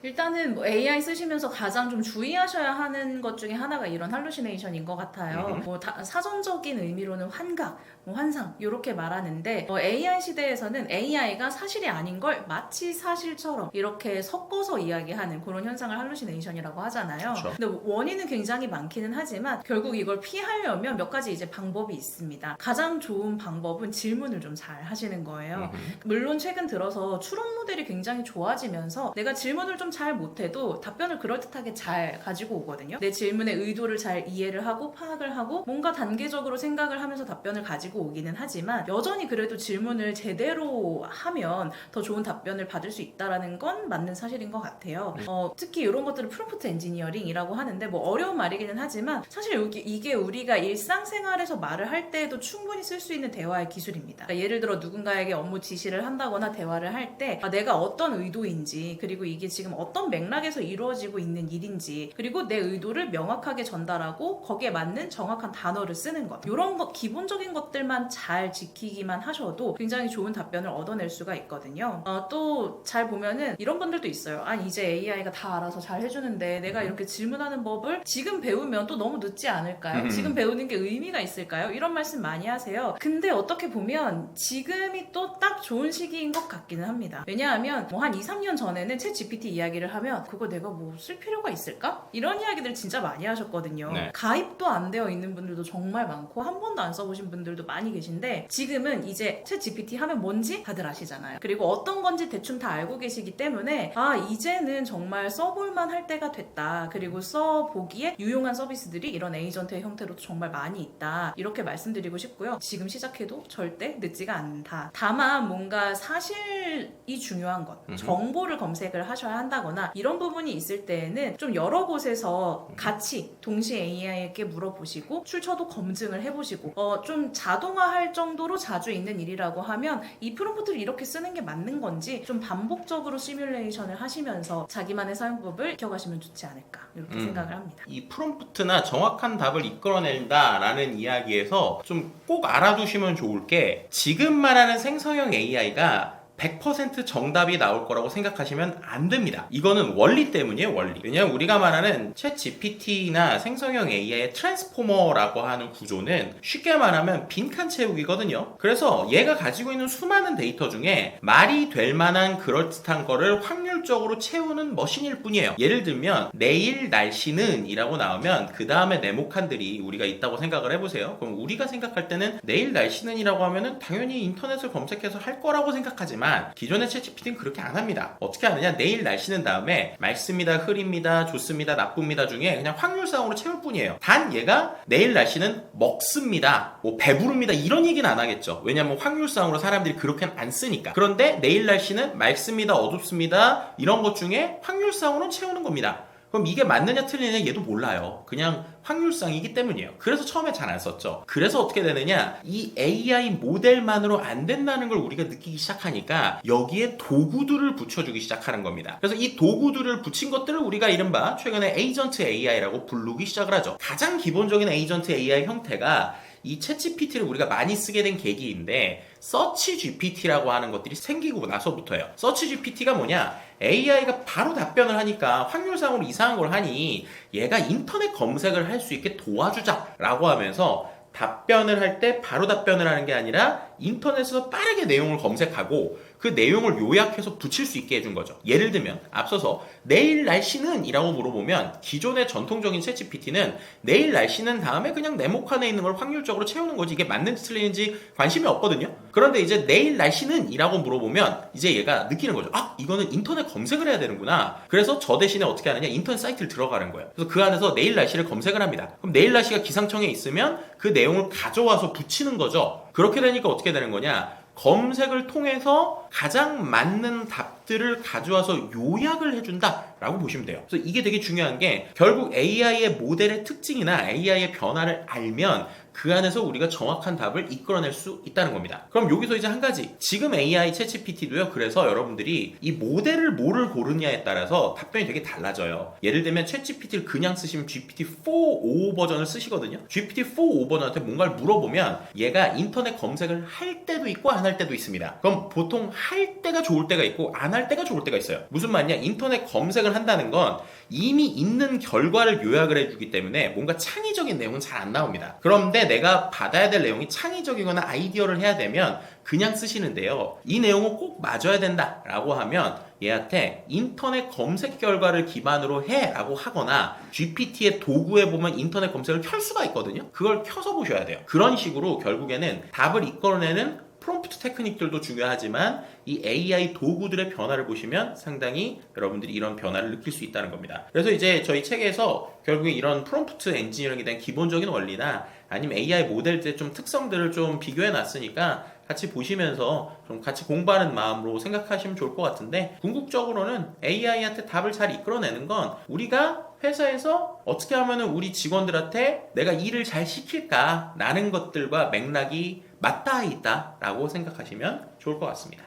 일단은 뭐 AI 쓰시면서 가장 좀 주의하셔야 하는 것 중에 하나가 이런 할루시네이션인 것 같아요. 뭐 사전적인 의미로는 환각, 뭐 환상 이렇게 말하는데 AI 시대에서는 AI가 사실이 아닌 걸 마치 사실처럼 이렇게 섞어서 이야기하는 그런 현상을 할루시네이션이라고 하잖아요. 그렇죠. 근데 원인은 굉장히 많기는 하지만 결국 이걸 피하려면 몇 가지 이제 방법이 있습니다. 가장 좋은 방법은 질문을 좀 잘 하시는 거예요. 물론 최근 들어서 추론 모델이 굉장히 좋아지면서 내가 질문을 좀 잘 못해도 답변을 그럴듯하게 잘 가지고 오거든요. 내 질문의 의도를 잘 이해를 하고 파악을 하고 뭔가 단계적으로 생각을 하면서 답변을 가지고 오기는 하지만 여전히 그래도 질문을 제대로 하면 더 좋은 답변을 받을 수 있다는 건 맞는 사실인 것 같아요. 특히 이런 것들을 프롬프트 엔지니어링이라고 하는데 뭐 어려운 말이기는 하지만 사실 이게 우리가 일상생활에서 말을 할 때에도 충분히 쓸 수 있는 대화의 기술입니다. 그러니까 예를 들어 누군가에게 업무 지시를 한다거나 대화를 할 때 내가 어떤 의도인지 그리고 이게 지금 어떤 맥락에서 이루어지고 있는 일인지, 그리고 내 의도를 명확하게 전달하고 거기에 맞는 정확한 단어를 쓰는 것, 이런 것 기본적인 것들만 잘 지키기만 하셔도 굉장히 좋은 답변을 얻어낼 수가 있거든요. 또 잘 보면은 이런 분들도 있어요. 아니 이제 AI가 다 알아서 잘 해주는데 내가 이렇게 질문하는 법을 지금 배우면 또 너무 늦지 않을까요? 지금 배우는 게 의미가 있을까요? 이런 말씀 많이 하세요. 근데 어떻게 보면 지금이 또 딱 좋은 시기인 것 같기는 합니다. 왜냐하면 뭐 한 2, 3년 전에는 챗 GPT 이야기를 하면 그거 내가 뭐 쓸 필요가 있을까? 이런 이야기들 진짜 많이 하셨거든요. 네. 가입도 안 되어 있는 분들도 정말 많고 한 번도 안 써보신 분들도 많이 계신데, 지금은 이제 챗 GPT 하면 뭔지 다들 아시잖아요. 그리고 어떤 건지 대충 다 알고 계시기 때문에 이제는 정말 써볼만 할 때가 됐다. 그리고 써보기에 유용한 서비스들이 이런 에이전트의 형태로 정말 많이 있다. 이렇게 말씀드리고 싶고요. 지금 시작해도 절대 늦지가 않다. 다만 뭔가 사실이 중요한 것, 정보를 검색을 하셔야 한다거나 이런 부분이 있을 때에는 좀 여러 곳에서 같이 동시에 AI에게 물어보시고 출처도 검증을 해보시고 좀 자동화할 정도로 자주 있는 일이라고 하면 이 프롬프트를 이렇게 쓰는 게 맞는 건지 좀 반복적으로 시뮬레이션을 하시면서 자기만의 사용법을 익혀가시면 좋지 않을까 이렇게 생각을 합니다. 이 프롬프트나 정확한 답을 이끌어낸다라는 이야기에서 좀 꼭 알아두시면 좋을 게, 지금 말하는 생성형 AI가 100% 정답이 나올 거라고 생각하시면 안 됩니다. 이거는 원리 때문이에요, 원리. 왜냐면 우리가 말하는 챗 GPT나 생성형 AI의 트랜스포머라고 하는 구조는 쉽게 말하면 빈칸 채우기거든요. 그래서 얘가 가지고 있는 수많은 데이터 중에 말이 될 만한 그럴듯한 거를 확률적으로 채우는 머신일 뿐이에요. 예를 들면 내일 날씨는 이라고 나오면 그 다음에 네모칸들이 우리가 있다고 생각을 해보세요. 그럼 우리가 생각할 때는 내일 날씨는 이라고 하면은 당연히 인터넷을 검색해서 할 거라고 생각하지만 기존의 챗GPT는 그렇게 안 합니다. 어떻게 하느냐, 내일 날씨는 다음에 맑습니다, 흐립니다, 좋습니다, 나쁩니다 중에 그냥 확률상으로 채울 뿐이에요. 단 얘가 내일 날씨는 먹습니다, 뭐 배부릅니다 이런 얘기는 안 하겠죠. 왜냐면 확률상으로 사람들이 그렇게는 안 쓰니까. 그런데 내일 날씨는 맑습니다, 어둡습니다 이런 것 중에 확률상으로 채우는 겁니다. 그럼 이게 맞느냐 틀리느냐 얘도 몰라요. 그냥 확률상이기 때문이에요. 그래서 처음에 잘 안 썼죠. 그래서 어떻게 되느냐, 이 AI 모델만으로 안 된다는 걸 우리가 느끼기 시작하니까 여기에 도구들을 붙여주기 시작하는 겁니다. 그래서 이 도구들을 붙인 것들을 우리가 이른바 최근에 에이전트 AI라고 부르기 시작을 하죠. 가장 기본적인 에이전트 AI 형태가 이 챗GPT를 우리가 많이 쓰게 된 계기인데, 서치 GPT라고 하는 것들이 생기고 나서부터예요. 서치 GPT가 뭐냐, AI가 바로 답변을 하니까 확률상으로 이상한 걸 하니 얘가 인터넷 검색을 할 수 있게 도와주자라고 하면서 답변을 할 때 바로 답변을 하는 게 아니라 인터넷에서 빠르게 내용을 검색하고 그 내용을 요약해서 붙일 수 있게 해준 거죠. 예를 들면 앞서서 내일 날씨는 이라고 물어보면 기존의 전통적인 챗GPT는 내일 날씨는 다음에 그냥 네모칸에 있는 걸 확률적으로 채우는 거지 이게 맞는지 틀리는지 관심이 없거든요. 그런데 이제 내일 날씨는 이라고 물어보면 이제 얘가 느끼는 거죠. 이거는 인터넷 검색을 해야 되는구나. 그래서 저 대신에 어떻게 하느냐, 인터넷 사이트를 들어가는 거예요. 그래서 그 안에서 내일 날씨를 검색을 합니다. 그럼 내일 날씨가 기상청에 있으면 그 내용을 가져와서 붙이는 거죠. 그렇게 되니까 어떻게 되는 거냐, 검색을 통해서 가장 맞는 답들을 가져와서 요약을 해준다라고 보시면 돼요. 그래서 이게 되게 중요한 게, 결국 AI의 모델의 특징이나 AI의 변화를 알면 그 안에서 우리가 정확한 답을 이끌어낼 수 있다는 겁니다. 그럼 여기서 이제 한 가지, 지금 AI 챗GPT도요, 그래서 여러분들이 이 모델을 뭐를 고르냐에 따라서 답변이 되게 달라져요. 예를 들면 챗GPT를 그냥 쓰시면 GPT-4.5 버전을 쓰시거든요. GPT-4.5 버전한테 뭔가를 물어보면 얘가 인터넷 검색을 할 때도 있고 안 할 때도 있습니다. 그럼 보통 할 때가 좋을 때가 있고 안 할 때가 좋을 때가 있어요. 무슨 말이냐, 인터넷 검색을 한다는 건 이미 있는 결과를 요약을 해주기 때문에 뭔가 창의적인 내용은 잘 안 나옵니다. 그런데 내가 받아야 될 내용이 창의적이거나 아이디어를 해야 되면 그냥 쓰시는데요, 이 내용은 꼭 맞아야 된다 라고 하면 얘한테 인터넷 검색 결과를 기반으로 해 라고 하거나 GPT의 도구에 보면 인터넷 검색을 켤 수가 있거든요. 그걸 켜서 보셔야 돼요. 그런 식으로 결국에는 답을 이끌어내는 프롬프트 테크닉들도 중요하지만 이 AI 도구들의 변화를 보시면 상당히 여러분들이 이런 변화를 느낄 수 있다는 겁니다. 그래서 이제 저희 책에서 결국에 이런 프롬프트 엔지니어링에 대한 기본적인 원리나 아니면 AI 모델들의 좀 특성들을 좀 비교해 놨으니까 같이 보시면서 좀 같이 공부하는 마음으로 생각하시면 좋을 것 같은데, 궁극적으로는 AI한테 답을 잘 이끌어내는 건 우리가 회사에서 어떻게 하면 우리 직원들한테 내가 일을 잘 시킬까 라는 것들과 맥락이 맞닿아 있다라고 생각하시면 좋을 것 같습니다.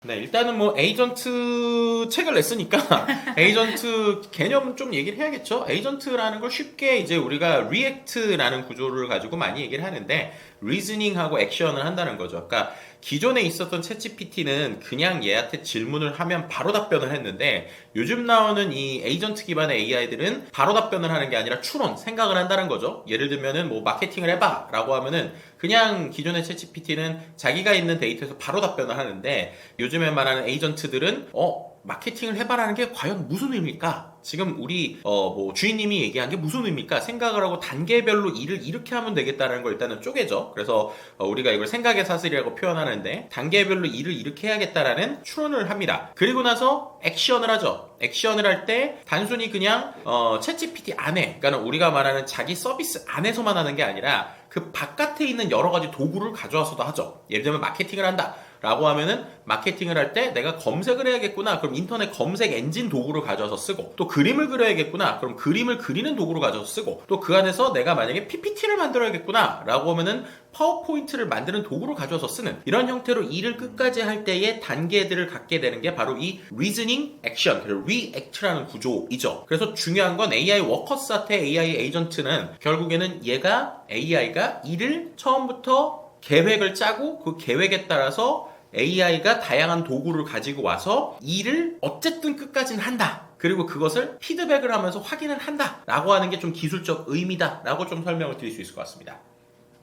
네, 일단은 뭐 에이전트 책을 냈으니까 에이전트 개념 좀 얘기를 해야겠죠. 에이전트라는 걸 쉽게 이제 우리가 리액트라는 구조를 가지고 많이 얘기를 하는데 리즈닝하고 액션을 한다는 거죠. 그러니까 기존에 있었던 챗GPT는 그냥 얘한테 질문을 하면 바로 답변을 했는데 요즘 나오는 이 에이전트 기반의 AI들은 바로 답변을 하는 게 아니라 추론, 생각을 한다는 거죠. 예를 들면은 뭐 마케팅을 해봐 라고 하면은 그냥 기존의 챗GPT는 자기가 있는 데이터에서 바로 답변을 하는데 요즘에 말하는 에이전트들은 마케팅을 해봐라는 게 과연 무슨 의미일까? 지금 우리 뭐 주인님이 얘기한 게 무슨 의미일까? 생각을 하고 단계별로 일을 이렇게 하면 되겠다는 걸 일단은 쪼개죠. 그래서 우리가 이걸 생각의 사슬이라고 표현하는데 단계별로 일을 이렇게 해야겠다라는 추론을 합니다. 그리고 나서 액션을 하죠. 액션을 할 때 단순히 그냥 챗GPT 안에, 그러니까 우리가 말하는 자기 서비스 안에서만 하는 게 아니라 그 바깥에 있는 여러 가지 도구를 가져와서도 하죠. 예를 들면 마케팅을 한다. 라고 하면은 마케팅을 할 때 내가 검색을 해야겠구나. 그럼 인터넷 검색 엔진 도구를 가져와서 쓰고 또 그림을 그려야겠구나. 그럼 그림을 그리는 도구를 가져와서 쓰고 또 그 안에서 내가 만약에 PPT를 만들어야겠구나. 라고 하면은 파워포인트를 만드는 도구를 가져와서 쓰는 이런 형태로 일을 끝까지 할 때의 단계들을 갖게 되는 게 바로 이 리즈닝, 액션, 그리고 리액트라는 구조이죠. 그래서 중요한 건 AI 워커스한테 AI 에이전트는 결국에는 AI가 일을 처음부터 계획을 짜고 그 계획에 따라서 AI가 다양한 도구를 가지고 와서 일을 어쨌든 끝까지는 한다. 그리고 그것을 피드백을 하면서 확인을 한다. 라고 하는 게 좀 기술적 의미다. 라고 좀 설명을 드릴 수 있을 것 같습니다.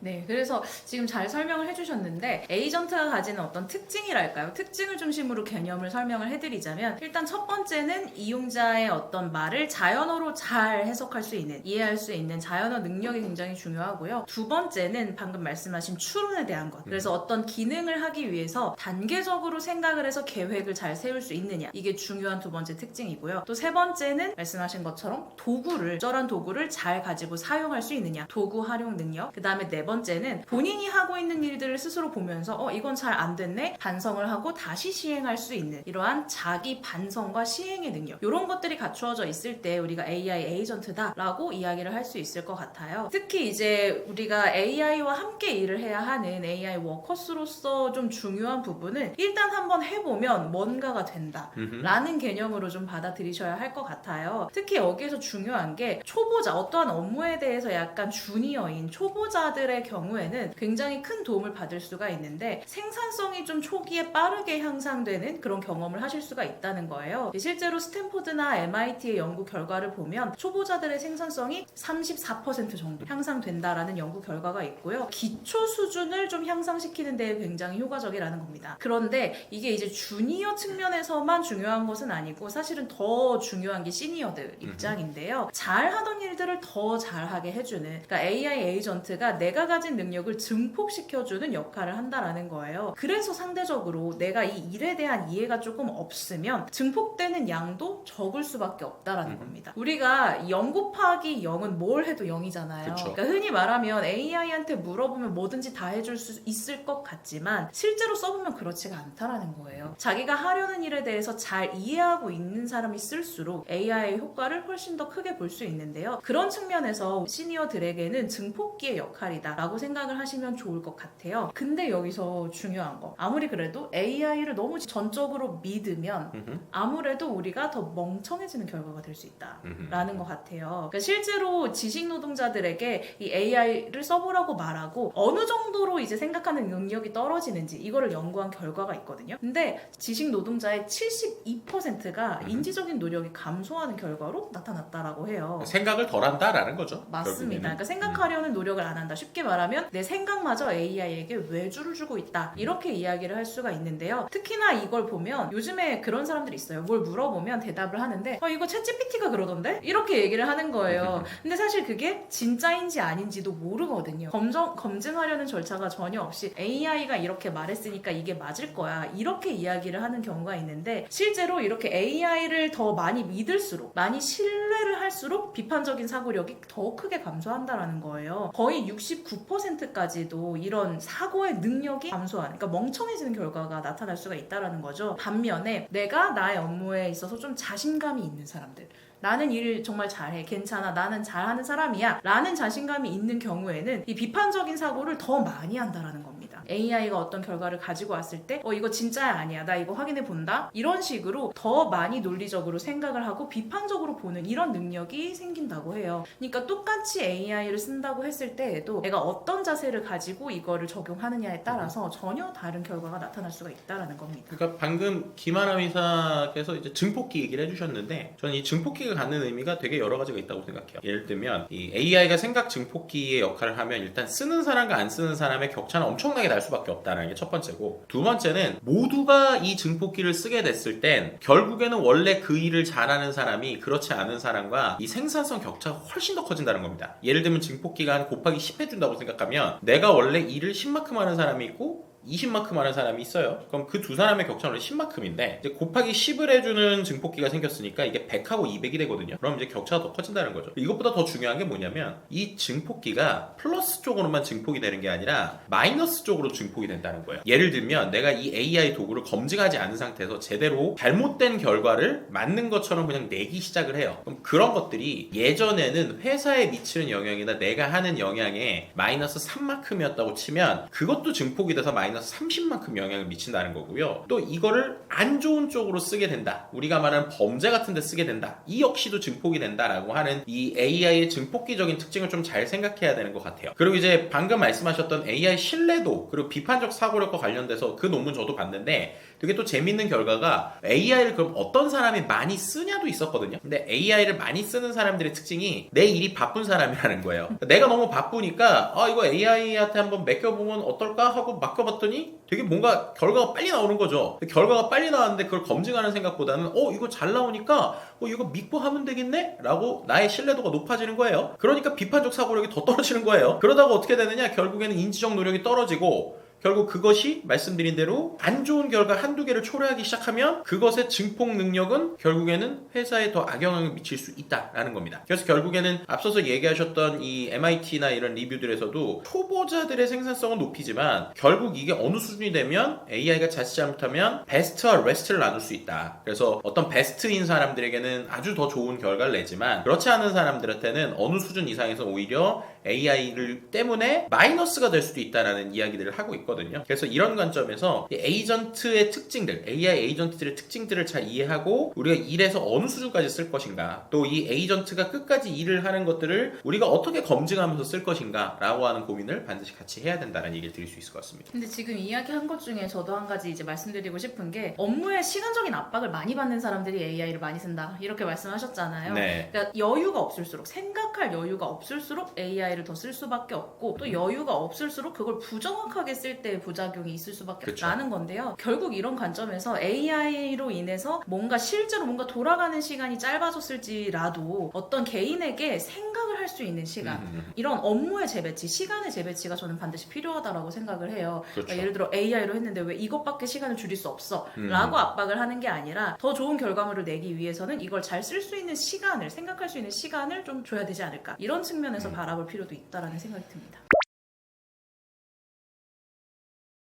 네, 그래서 지금 잘 설명을 해주셨는데 에이전트가 가지는 어떤 특징이랄까요? 특징을 중심으로 개념을 설명을 해드리자면 일단 첫 번째는 이용자의 어떤 말을 자연어로 잘 해석할 수 있는, 이해할 수 있는 자연어 능력이 굉장히 중요하고요. 두 번째는 방금 말씀하신 추론에 대한 것. 그래서 어떤 기능을 하기 위해서 단계적으로 생각을 해서 계획을 잘 세울 수 있느냐. 이게 중요한 두 번째 특징이고요. 또 세 번째는 말씀하신 것처럼 적절한 도구를 잘 가지고 사용할 수 있느냐. 도구 활용 능력. 그 다음에 네 번째는 본인이 하고 있는 일들을 스스로 보면서 이건 잘 안 됐네 반성을 하고 다시 시행할 수 있는 이러한 자기 반성과 시행의 능력 이런 것들이 갖추어져 있을 때 우리가 AI 에이전트다 라고 이야기를 할 수 있을 것 같아요. 특히 이제 우리가 AI와 함께 일을 해야 하는 AI 워커스로서 좀 중요한 부분은 일단 한번 해보면 뭔가가 된다 라는 개념으로 좀 받아들이셔야 할 것 같아요. 특히 여기에서 중요한 게 초보자, 어떠한 업무에 대해서 약간 주니어인 초보자들의 경우에는 굉장히 큰 도움을 받을 수가 있는데 생산성이 좀 초기에 빠르게 향상되는 그런 경험을 하실 수가 있다는 거예요. 실제로 스탠포드나 MIT의 연구 결과를 보면 초보자들의 생산성이 34% 정도 향상된다라는 연구 결과가 있고요. 기초 수준을 좀 향상시키는 데 굉장히 효과적이라는 겁니다. 그런데 이게 이제 주니어 측면에서만 중요한 것은 아니고 사실은 더 중요한 게 시니어들 입장인데요. 잘하던 일들을 더 잘하게 해주는, 그러니까 AI 에이전트가 내가 가진 능력을 증폭시켜주는 역할을 한다라는 거예요. 그래서 상대적으로 내가 이 일에 대한 이해가 조금 없으면 증폭되는 양도 적을 수밖에 없다라는 겁니다. 우리가 0 곱하기 0은 뭘 해도 0이잖아요. 그쵸. 그러니까 흔히 말하면 AI한테 물어보면 뭐든지 다 해줄 수 있을 것 같지만 실제로 써보면 그렇지가 않다라는 거예요. 자기가 하려는 일에 대해서 잘 이해하고 있는 사람이 쓸수록 AI의 효과를 훨씬 더 크게 볼 수 있는데요. 그런 측면에서 시니어들에게는 증폭기의 역할이다 라고 생각을 하시면 좋을 것 같아요. 근데 여기서 중요한 거, 아무리 그래도 AI를 너무 전적으로 믿으면 아무래도 우리가 더 멍청해지는 결과가 될 수 있다라는 것 같아요. 그러니까 실제로 지식 노동자들에게 이 AI를 써보라고 말하고 어느 정도로 이제 생각하는 능력이 떨어지는지 이거를 연구한 결과가 있거든요. 근데 지식 노동자의 72%가 인지적인 노력이 감소하는 결과로 나타났다라고 해요. 생각을 덜 한다라는 거죠. 맞습니다. 그러니까 생각하려는 노력을 안 한다. 쉽게 말하면 내 생각마저 AI에게 외주를 주고 있다. 이렇게 이야기를 할 수가 있는데요. 특히나 이걸 보면 요즘에 그런 사람들이 있어요. 뭘 물어보면 대답을 하는데 이거 챗GPT가 그러던데? 이렇게 얘기를 하는 거예요. 근데 사실 그게 진짜인지 아닌지도 모르거든요. 검증하려는 절차가 전혀 없이 AI가 이렇게 말했으니까 이게 맞을 거야. 이렇게 이야기를 하는 경우가 있는데 실제로 이렇게 AI를 더 많이 믿을수록 많이 신뢰를 할수록 비판적인 사고력이 더 크게 감소한다라는 거예요. 거의 69%까지도 이런 사고의 능력이 감소하는, 그러니까 멍청해지는 결과가 나타날 수가 있다는 거죠. 반면에 내가 나의 업무에 있어서 좀 자신감이 있는 사람들, 나는 일 정말 잘해, 괜찮아, 나는 잘하는 사람이야 라는 자신감이 있는 경우에는 이 비판적인 사고를 더 많이 한다라는 겁니다. 된다. AI가 어떤 결과를 가지고 왔을 때 이거 진짜야 아니야. 나 이거 확인해 본다. 이런 식으로 더 많이 논리적으로 생각을 하고 비판적으로 보는 이런 능력이 생긴다고 해요. 그러니까 똑같이 AI를 쓴다고 했을 때에도 내가 어떤 자세를 가지고 이거를 적용하느냐에 따라서 전혀 다른 결과가 나타날 수가 있다라는 겁니다. 그러니까 방금 김아람 이사께서 이제 증폭기 얘기를 해주셨는데 저는 이 증폭기가 갖는 의미가 되게 여러 가지가 있다고 생각해요. 예를 들면 이 AI가 생각 증폭기의 역할을 하면 일단 쓰는 사람과 안 쓰는 사람의 격차는 엄청나게 날 수밖에 없다는 게 첫 번째고, 두 번째는 모두가 이 증폭기를 쓰게 됐을 땐 결국에는 원래 그 일을 잘하는 사람이 그렇지 않은 사람과 이 생산성 격차가 훨씬 더 커진다는 겁니다. 예를 들면 증폭기가 한 곱하기 10 해준다고 생각하면 내가 원래 일을 10만큼 하는 사람이 있고 20만큼 하는 사람이 있어요. 그럼 그 두 사람의 격차는 10만큼인데 이제 곱하기 10을 해주는 증폭기가 생겼으니까 이게 100하고 200이 되거든요. 그럼 이제 격차가 더 커진다는 거죠. 이것보다 더 중요한 게 뭐냐면 이 증폭기가 플러스 쪽으로만 증폭이 되는 게 아니라 마이너스 쪽으로 증폭이 된다는 거예요. 예를 들면 내가 이 AI 도구를 검증하지 않은 상태에서 제대로 잘못된 결과를 맞는 것처럼 그냥 내기 시작을 해요. 그럼 그런 것들이 예전에는 회사에 미치는 영향이나 내가 하는 영향에 마이너스 3만큼이었다고 치면 그것도 증폭이 돼서 마이너스 30만큼 영향을 미친다는 거고요. 또 이거를 안 좋은 쪽으로 쓰게 된다. 우리가 말하는 범죄 같은 데 쓰게 된다. 이 역시도 증폭이 된다라고 하는 이 AI의 증폭기적인 특징을 좀 잘 생각해야 되는 것 같아요. 그리고 이제 방금 말씀하셨던 AI 신뢰도 그리고 비판적 사고력과 관련돼서 그 논문 저도 봤는데 되게 또 재밌는 결과가 AI를 그럼 어떤 사람이 많이 쓰냐도 있었거든요. 근데 AI를 많이 쓰는 사람들의 특징이 내 일이 바쁜 사람이라는 거예요. 내가 너무 바쁘니까 이거 AI한테 한번 맡겨보면 어떨까 하고 맡겨봤더니 되게 뭔가 결과가 빨리 나오는 거죠. 결과가 빨리 나왔는데 그걸 검증하는 생각보다는 이거 잘 나오니까 이거 믿고 하면 되겠네? 라고 나의 신뢰도가 높아지는 거예요. 그러니까 비판적 사고력이 더 떨어지는 거예요. 그러다가 어떻게 되느냐? 결국에는 인지적 노력이 떨어지고 결국 그것이 말씀드린 대로 안 좋은 결과 한두 개를 초래하기 시작하면 그것의 증폭 능력은 결국에는 회사에 더 악영향을 미칠 수 있다라는 겁니다. 그래서 결국에는 앞서서 얘기하셨던 이 MIT나 이런 리뷰들에서도 초보자들의 생산성은 높이지만 결국 이게 어느 수준이 되면 AI가 자칫 잘못하면 베스트와 레스트를 나눌 수 있다. 그래서 어떤 베스트인 사람들에게는 아주 더 좋은 결과를 내지만 그렇지 않은 사람들한테는 어느 수준 이상에서 오히려 AI를 때문에 마이너스가 될 수도 있다라는 이야기들을 하고 있거든요. 그래서 이런 관점에서 에이전트의 특징들, AI 에이전트들의 특징들을 잘 이해하고 우리가 일에서 어느 수준까지 쓸 것인가, 또 이 에이전트가 끝까지 일을 하는 것들을 우리가 어떻게 검증하면서 쓸 것인가 라고 하는 고민을 반드시 같이 해야 된다는 얘기를 드릴 수 있을 것 같습니다. 근데 지금 이야기한 것 중에 저도 한 가지 이제 말씀드리고 싶은 게 업무에 시간적인 압박을 많이 받는 사람들이 AI를 많이 쓴다 이렇게 말씀하셨잖아요. 네. 그러니까 여유가 없을수록, 생각할 여유가 없을수록 AI를 더 쓸 수밖에 없고 또 여유가 없을수록 그걸 부정확하게 쓸 때 부작용이 있을 수밖에 그쵸. 없다는 건데요. 결국 이런 관점에서 AI로 인해서 실제로 뭔가 돌아가는 시간이 짧아졌을지라도 어떤 개인에게 생각을 할 수 있는 시간, 이런 업무의 재배치, 시간의 재배치가 저는 반드시 필요하다라고 생각을 해요. 그렇죠. 그러니까 예를 들어 AI로 했는데 왜 이것밖에 시간을 줄일 수 없어? 라고 압박을 하는 게 아니라 더 좋은 결과물을 내기 위해서는 이걸 잘 쓸 수 있는 시간을, 생각할 수 있는 시간을 좀 줘야 되지 않을까, 이런 측면에서 바라볼 필요도 있다라는 생각이 듭니다.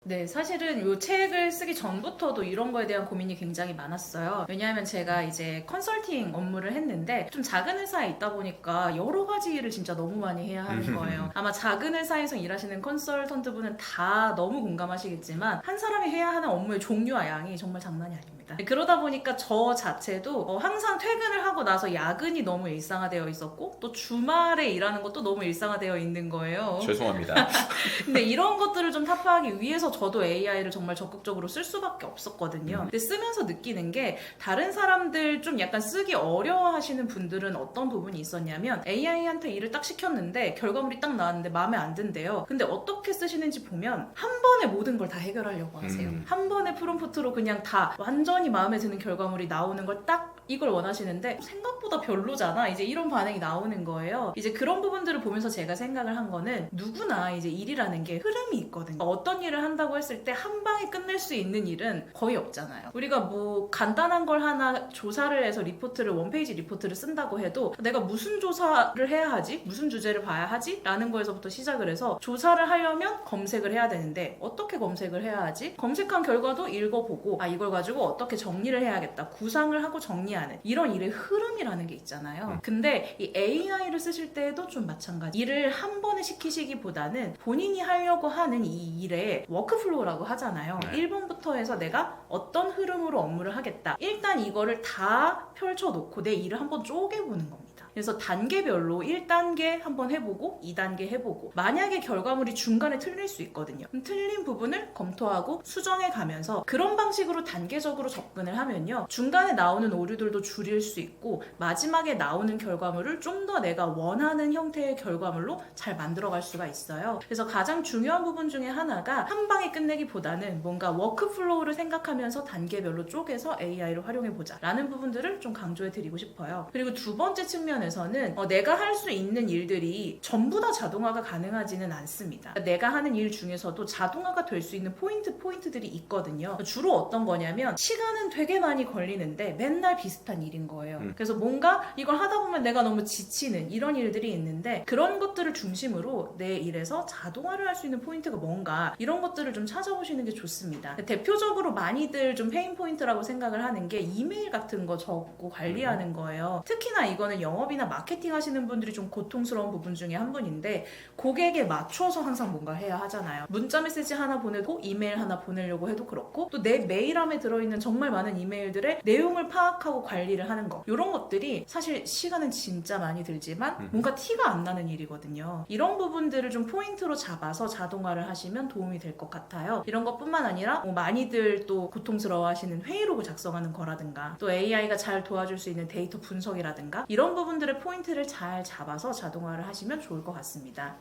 네, 사실은 이 책을 쓰기 전부터도 이런 거에 대한 고민이 굉장히 많았어요. 왜냐하면 제가 이제 컨설팅 업무를 했는데 좀 작은 회사에 있다 보니까 여러 가지 일을 진짜 너무 많이 해야 하는 거예요. 아마 작은 회사에서 일하시는 컨설턴트분은 다 너무 공감하시겠지만 한 사람이 해야 하는 업무의 종류와 양이 정말 장난이 아닙니다. 그러다 보니까 저 자체도 항상 퇴근을 하고 나서 야근이 너무 일상화되어 있었고 또 주말에 일하는 것도 너무 일상화되어 있는 거예요. 죄송합니다. 근데 이런 것들을 좀 타파하기 위해서 저도 AI를 정말 적극적으로 쓸 수밖에 없었거든요. 근데 쓰면서 느끼는 게 다른 사람들 좀 약간 쓰기 어려워하시는 분들은 어떤 부분이 있었냐면 AI한테 일을 딱 시켰는데 결과물이 딱 나왔는데 마음에 안 든대요. 근데 어떻게 쓰시는지 보면 한 번에 모든 걸 다 해결하려고 하세요. 한 번에 프롬프트로 그냥 다 완전히 마음에 드는 결과물이 나오는 걸 딱 이걸 원하시는데 생각보다 별로잖아. 이제 이런 반응이 나오는 거예요. 이제 그런 부분들을 보면서 제가 생각을 한 거는 누구나 이제 일이라는 게 흐름이 있거든요. 어떤 일을 한다고 했을 때 한 방에 끝낼 수 있는 일은 거의 없잖아요. 우리가 뭐 간단한 걸 하나 조사를 해서 리포트를, 원페이지 리포트를 쓴다고 해도 내가 무슨 조사를 해야 하지? 무슨 주제를 봐야 하지? 라는 거에서부터 시작을 해서 조사를 하려면 검색을 해야 되는데 어떻게 검색을 해야 하지? 검색한 결과도 읽어보고 이걸 가지고 어떻게 정리를 해야겠다. 구상을 하고 정리 하는 이런 일의 흐름이라는 게 있잖아요. 근데 이 AI를 쓰실 때에도 좀 마찬가지. 일을 한 번에 시키시기보다는 본인이 하려고 하는 이 일의 워크플로우라고 하잖아요. 네. 1번부터 해서 내가 어떤 흐름으로 업무를 하겠다. 일단 이거를 다 펼쳐놓고 내 일을 한번 쪼개보는 겁니다. 그래서 단계별로 1단계 한번 해보고 2단계 해보고 만약에 결과물이 중간에 틀릴 수 있거든요. 그럼 틀린 부분을 검토하고 수정해 가면서 그런 방식으로 단계적으로 접근을 하면요. 중간에 나오는 오류들도 줄일 수 있고 마지막에 나오는 결과물을 좀 더 내가 원하는 형태의 결과물로 잘 만들어갈 수가 있어요. 그래서 가장 중요한 부분 중에 하나가 한 방에 끝내기보다는 뭔가 워크플로우를 생각하면서 단계별로 쪼개서 AI를 활용해보자 라는 부분들을 좀 강조해 드리고 싶어요. 그리고 두 번째 측면에서는 내가 할 수 있는 일들이 전부 다 자동화가 가능하지는 않습니다. 내가 하는 일 중에서도 자동화가 될 수 있는 포인트들이 있거든요. 주로 어떤 거냐면 시간은 되게 많이 걸리는데 맨날 비슷한 일인 거예요. 그래서 뭔가 이걸 하다 보면 내가 너무 지치는 이런 일들이 있는데 그런 것들을 중심으로 내 일에서 자동화를 할 수 있는 포인트가 뭔가 이런 것들을 좀 찾아보시는 게 좋습니다. 대표적으로 많이들 좀 페인 포인트라고 생각을 하는 게 이메일 같은 거 적고 관리하는 거예요. 특히나 이거는 영업이나 마케팅 하시는 분들이 좀 고통스러운 부분 중에 한 분인데 고객에 맞춰서 항상 뭔가 해야 하잖아요. 문자 메시지 하나 보내고 이메일 하나 보내려고 해도 그렇고 또 내 메일함에 들어있는 정말 많은 이메일들의 내용을 파악하고 관리를 하는 거 이런 것들이 사실 시간은 진짜 많이 들지만 뭔가 티가 안 나는 일이거든요. 이런 부분들을 좀 포인트로 잡아서 자동화를 하시면 도움이 될 것 같아요. 이런 것뿐만 아니라 많이들 또 고통스러워 하시는 회의록을 작성하는 거라든가 또 AI가 잘 도와줄 수 있는 데이터 분석이라든가 이런 부분들의 포인트를 잘 잡아서 자동화를 하시면 좋을 것 같습니다.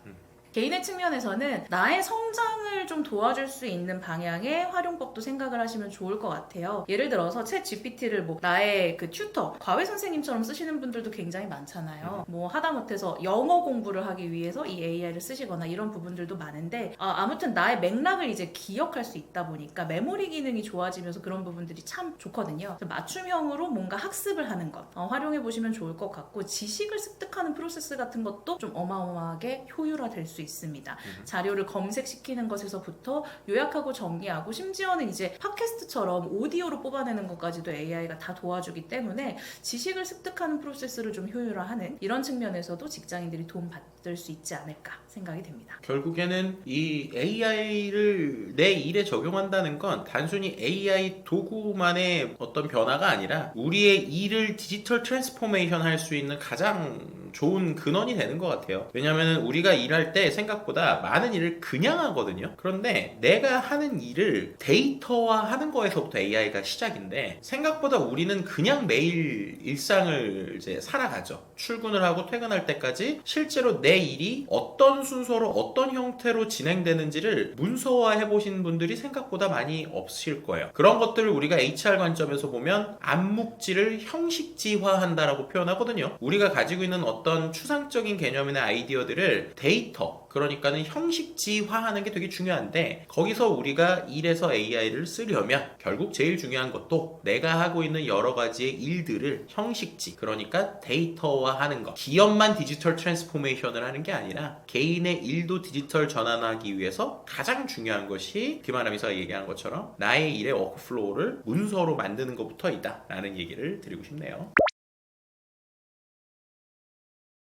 개인의 측면에서는 나의 성장을 좀 도와줄 수 있는 방향의 활용법도 생각을 하시면 좋을 것 같아요. 예를 들어서 챗 GPT를 나의 그 튜터, 과외 선생님처럼 쓰시는 분들도 굉장히 많잖아요. 하다못해서 영어 공부를 하기 위해서 이 AI를 쓰시거나 이런 부분들도 많은데 아무튼 나의 맥락을 이제 기억할 수 있다 보니까 메모리 기능이 좋아지면서 그런 부분들이 참 좋거든요. 맞춤형으로 뭔가 학습을 하는 것 활용해 보시면 좋을 것 같고 지식을 습득하는 프로세스 같은 것도 좀 어마어마하게 효율화될 수 있습니다. 자료를 검색시키는 것에서부터 요약하고 정리하고 심지어는 이제 팟캐스트처럼 오디오로 뽑아내는 것까지도 AI가 다 도와주기 때문에 지식을 습득하는 프로세스를 좀 효율화하는 이런 측면에서도 직장인들이 도움받을 수 있지 않을까 생각이 됩니다. 결국에는 이 AI를 내 일에 적용한다는 건 단순히 AI 도구만의 어떤 변화가 아니라 우리의 일을 디지털 트랜스포메이션 할 수 있는 가장 좋은 근원이 되는 것 같아요. 왜냐하면 우리가 일할 때 생각보다 많은 일을 그냥 하거든요. 그런데 내가 하는 일을 데이터화하는 거에서부터 AI가 시작인데 생각보다 우리는 그냥 매일 일상을 이제 살아가죠. 출근을 하고 퇴근할 때까지 실제로 내 일이 어떤 순서로 어떤 형태로 진행되는지를 문서화해 보신 분들이 생각보다 많이 없으실 거예요. 그런 것들을 우리가 HR 관점에서 보면 암묵지를 형식지화한다라고 표현하거든요. 우리가 가지고 있는 어떤 추상적인 개념이나 아이디어들을 데이터, 그러니까는 형식지화하는 게 되게 중요한데 거기서 우리가 일에서 AI를 쓰려면 결국 제일 중요한 것도 내가 하고 있는 여러 가지의 일들을 형식지, 그러니까 데이터화하는 것. 기업만 디지털 트랜스포메이션을 하는 게 아니라 개인의 일도 디지털 전환하기 위해서 가장 중요한 것이 김아람이서 얘기한 것처럼 나의 일의 워크플로우를 문서로 만드는 것부터이다 라는 얘기를 드리고 싶네요.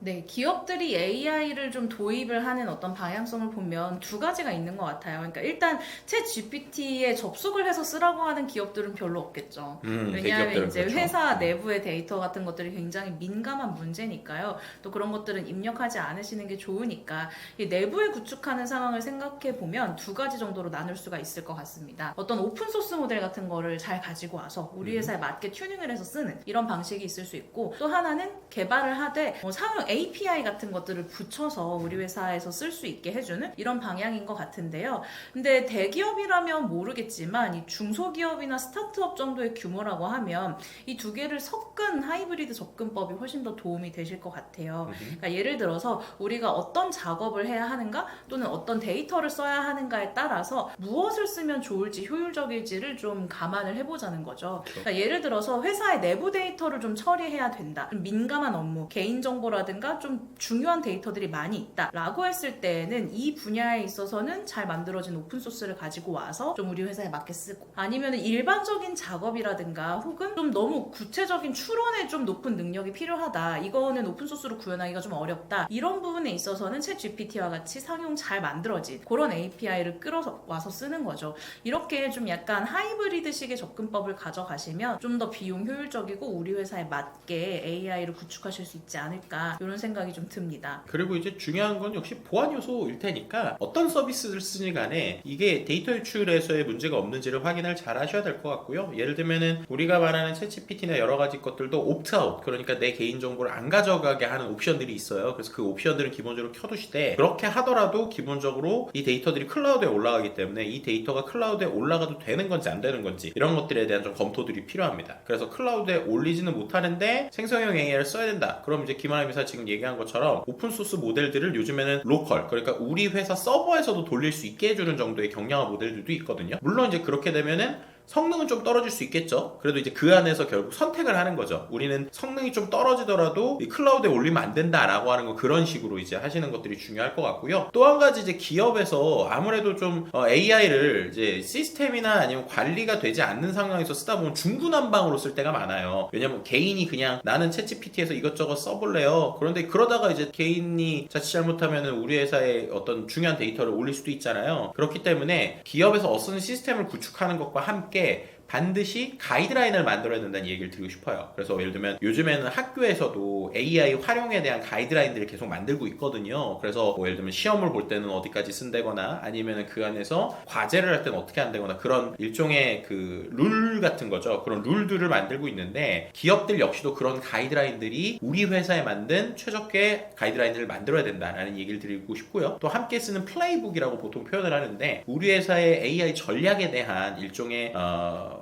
네, 기업들이 AI를 좀 도입을 하는 어떤 방향성을 보면 두 가지가 있는 것 같아요. 그러니까 일단 챗 GPT에 접속을 해서 쓰라고 하는 기업들은 별로 없겠죠. 왜냐하면 이제 그렇죠. 회사 내부의 데이터 같은 것들이 굉장히 민감한 문제니까요. 또 그런 것들은 입력하지 않으시는 게 좋으니까 이 내부에 구축하는 상황을 생각해 보면 두 가지 정도로 나눌 수가 있을 것 같습니다. 어떤 오픈소스 모델 같은 거를 잘 가지고 와서 우리 회사에 맞게 튜닝을 해서 쓰는 이런 방식이 있을 수 있고 또 하나는 개발을 하되 사용 API 같은 것들을 붙여서 우리 회사에서 쓸 수 있게 해주는 이런 방향인 것 같은데요. 근데 대기업이라면 모르겠지만 이 중소기업이나 스타트업 정도의 규모라고 하면 이 두 개를 섞은 하이브리드 접근법이 훨씬 더 도움이 되실 것 같아요. 그러니까 예를 들어서 우리가 어떤 작업을 해야 하는가 또는 어떤 데이터를 써야 하는가에 따라서 무엇을 쓰면 좋을지 효율적일지를 좀 감안을 해보자는 거죠. 그러니까 예를 들어서 회사의 내부 데이터를 좀 처리해야 된다. 좀 민감한 업무, 개인정보라든가 데이터라든가 좀 중요한 데이터들이 많이 있다라고 했을 때에는 이 분야에 있어서는 잘 만들어진 오픈소스를 가지고 와서 좀 우리 회사에 맞게 쓰고, 아니면 일반적인 작업이라든가 혹은 좀 너무 구체적인 추론에 좀 높은 능력이 필요하다, 이거는 오픈소스로 구현하기가 좀 어렵다, 이런 부분에 있어서는 챗 GPT와 같이 상용 잘 만들어진 그런 API를 끌어와서 쓰는 거죠. 이렇게 좀 약간 하이브리드식의 접근법을 가져가시면 좀 더 비용 효율적이고 우리 회사에 맞게 AI를 구축하실 수 있지 않을까, 이런 생각이 좀 듭니다. 그리고 이제 중요한 건 역시 보안 요소일 테니까 어떤 서비스를 쓰니 간에 이게 데이터 유출에서의 문제가 없는지를 확인을 잘 하셔야 될 것 같고요. 예를 들면은 우리가 말하는 챗GPT나 여러 가지 것들도 옵트아웃, 그러니까 내 개인정보를 안 가져가게 하는 옵션들이 있어요. 그래서 그 옵션들은 기본적으로 켜두시되, 그렇게 하더라도 기본적으로 이 데이터들이 클라우드에 올라가기 때문에 이 데이터가 클라우드에 올라가도 되는 건지 안 되는 건지 이런 것들에 대한 좀 검토들이 필요합니다. 그래서 클라우드에 올리지는 못하는데 생성형 AI를 써야 된다. 그럼 이제 김하람 이사 지금 얘기한 것처럼 오픈소스 모델들을 요즘에는 로컬, 그러니까 우리 회사 서버에서도 돌릴 수 있게 해주는 정도의 경량화 모델들도 있거든요. 물론 이제 그렇게 되면은 성능은 좀 떨어질 수 있겠죠. 그래도 이제 그 안에서 결국 선택을 하는 거죠. 우리는 성능이 좀 떨어지더라도 이 클라우드에 올리면 안 된다라고 하는 거, 그런 식으로 이제 하시는 것들이 중요할 것 같고요. 또 한 가지 이제 기업에서 아무래도 좀 AI를 이제 시스템이나 아니면 관리가 되지 않는 상황에서 쓰다 보면 중구난방으로 쓸 때가 많아요. 왜냐면 개인이 그냥 나는 챗GPT에서 이것저것 써볼래요. 그런데 그러다가 이제 개인이 자칫 잘못하면 우리 회사에 어떤 중요한 데이터를 올릴 수도 있잖아요. 그렇기 때문에 기업에서 어쓰는 시스템을 구축하는 것과 함께 반드시 가이드라인을 만들어야 된다는 얘기를 드리고 싶어요. 그래서 예를 들면 요즘에는 학교에서도 AI 활용에 대한 가이드라인들을 계속 만들고 있거든요. 그래서 뭐 예를 들면 시험을 볼 때는 어디까지 쓴다거나, 아니면 그 안에서 과제를 할 때는 어떻게 한다거나, 그런 일종의 그 룰 같은 거죠. 그런 룰들을 만들고 있는데 기업들 역시도 그런 가이드라인들이 우리 회사에 만든 최적의 가이드라인들을 만들어야 된다라는 얘기를 드리고 싶고요. 또 함께 쓰는 플레이북이라고 보통 표현을 하는데, 우리 회사의 AI 전략에 대한 일종의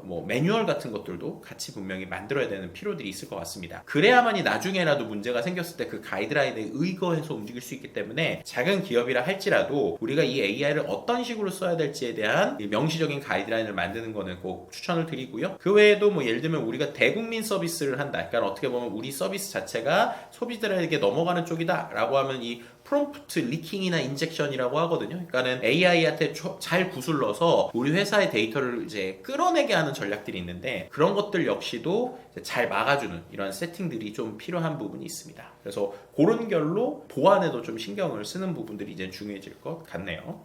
뭐 매뉴얼 같은 것들도 같이 분명히 만들어야 되는 필요들이 있을 것 같습니다. 그래야만이 나중에라도 문제가 생겼을 때 그 가이드라인에 의거해서 움직일 수 있기 때문에 작은 기업이라 할지라도 우리가 이 AI를 어떤 식으로 써야 될지에 대한 명시적인 가이드라인을 만드는 거는 꼭 추천을 드리고요. 그 외에도 뭐 예를 들면 우리가 대국민 서비스를 한다, 그러니까 어떻게 보면 우리 서비스 자체가 소비자들에게 넘어가는 쪽이다 라고 하면 이 프롬프트 리킹이나 인젝션이라고 하거든요. 그러니까는 AI한테 잘 구슬러서 우리 회사의 데이터를 이제 끌어내게 하는 전략들이 있는데, 그런 것들 역시도 잘 막아주는 이런 세팅들이 좀 필요한 부분이 있습니다. 그래서 그런 결로 보안에도 좀 신경을 쓰는 부분들이 이제 중요해질 것 같네요.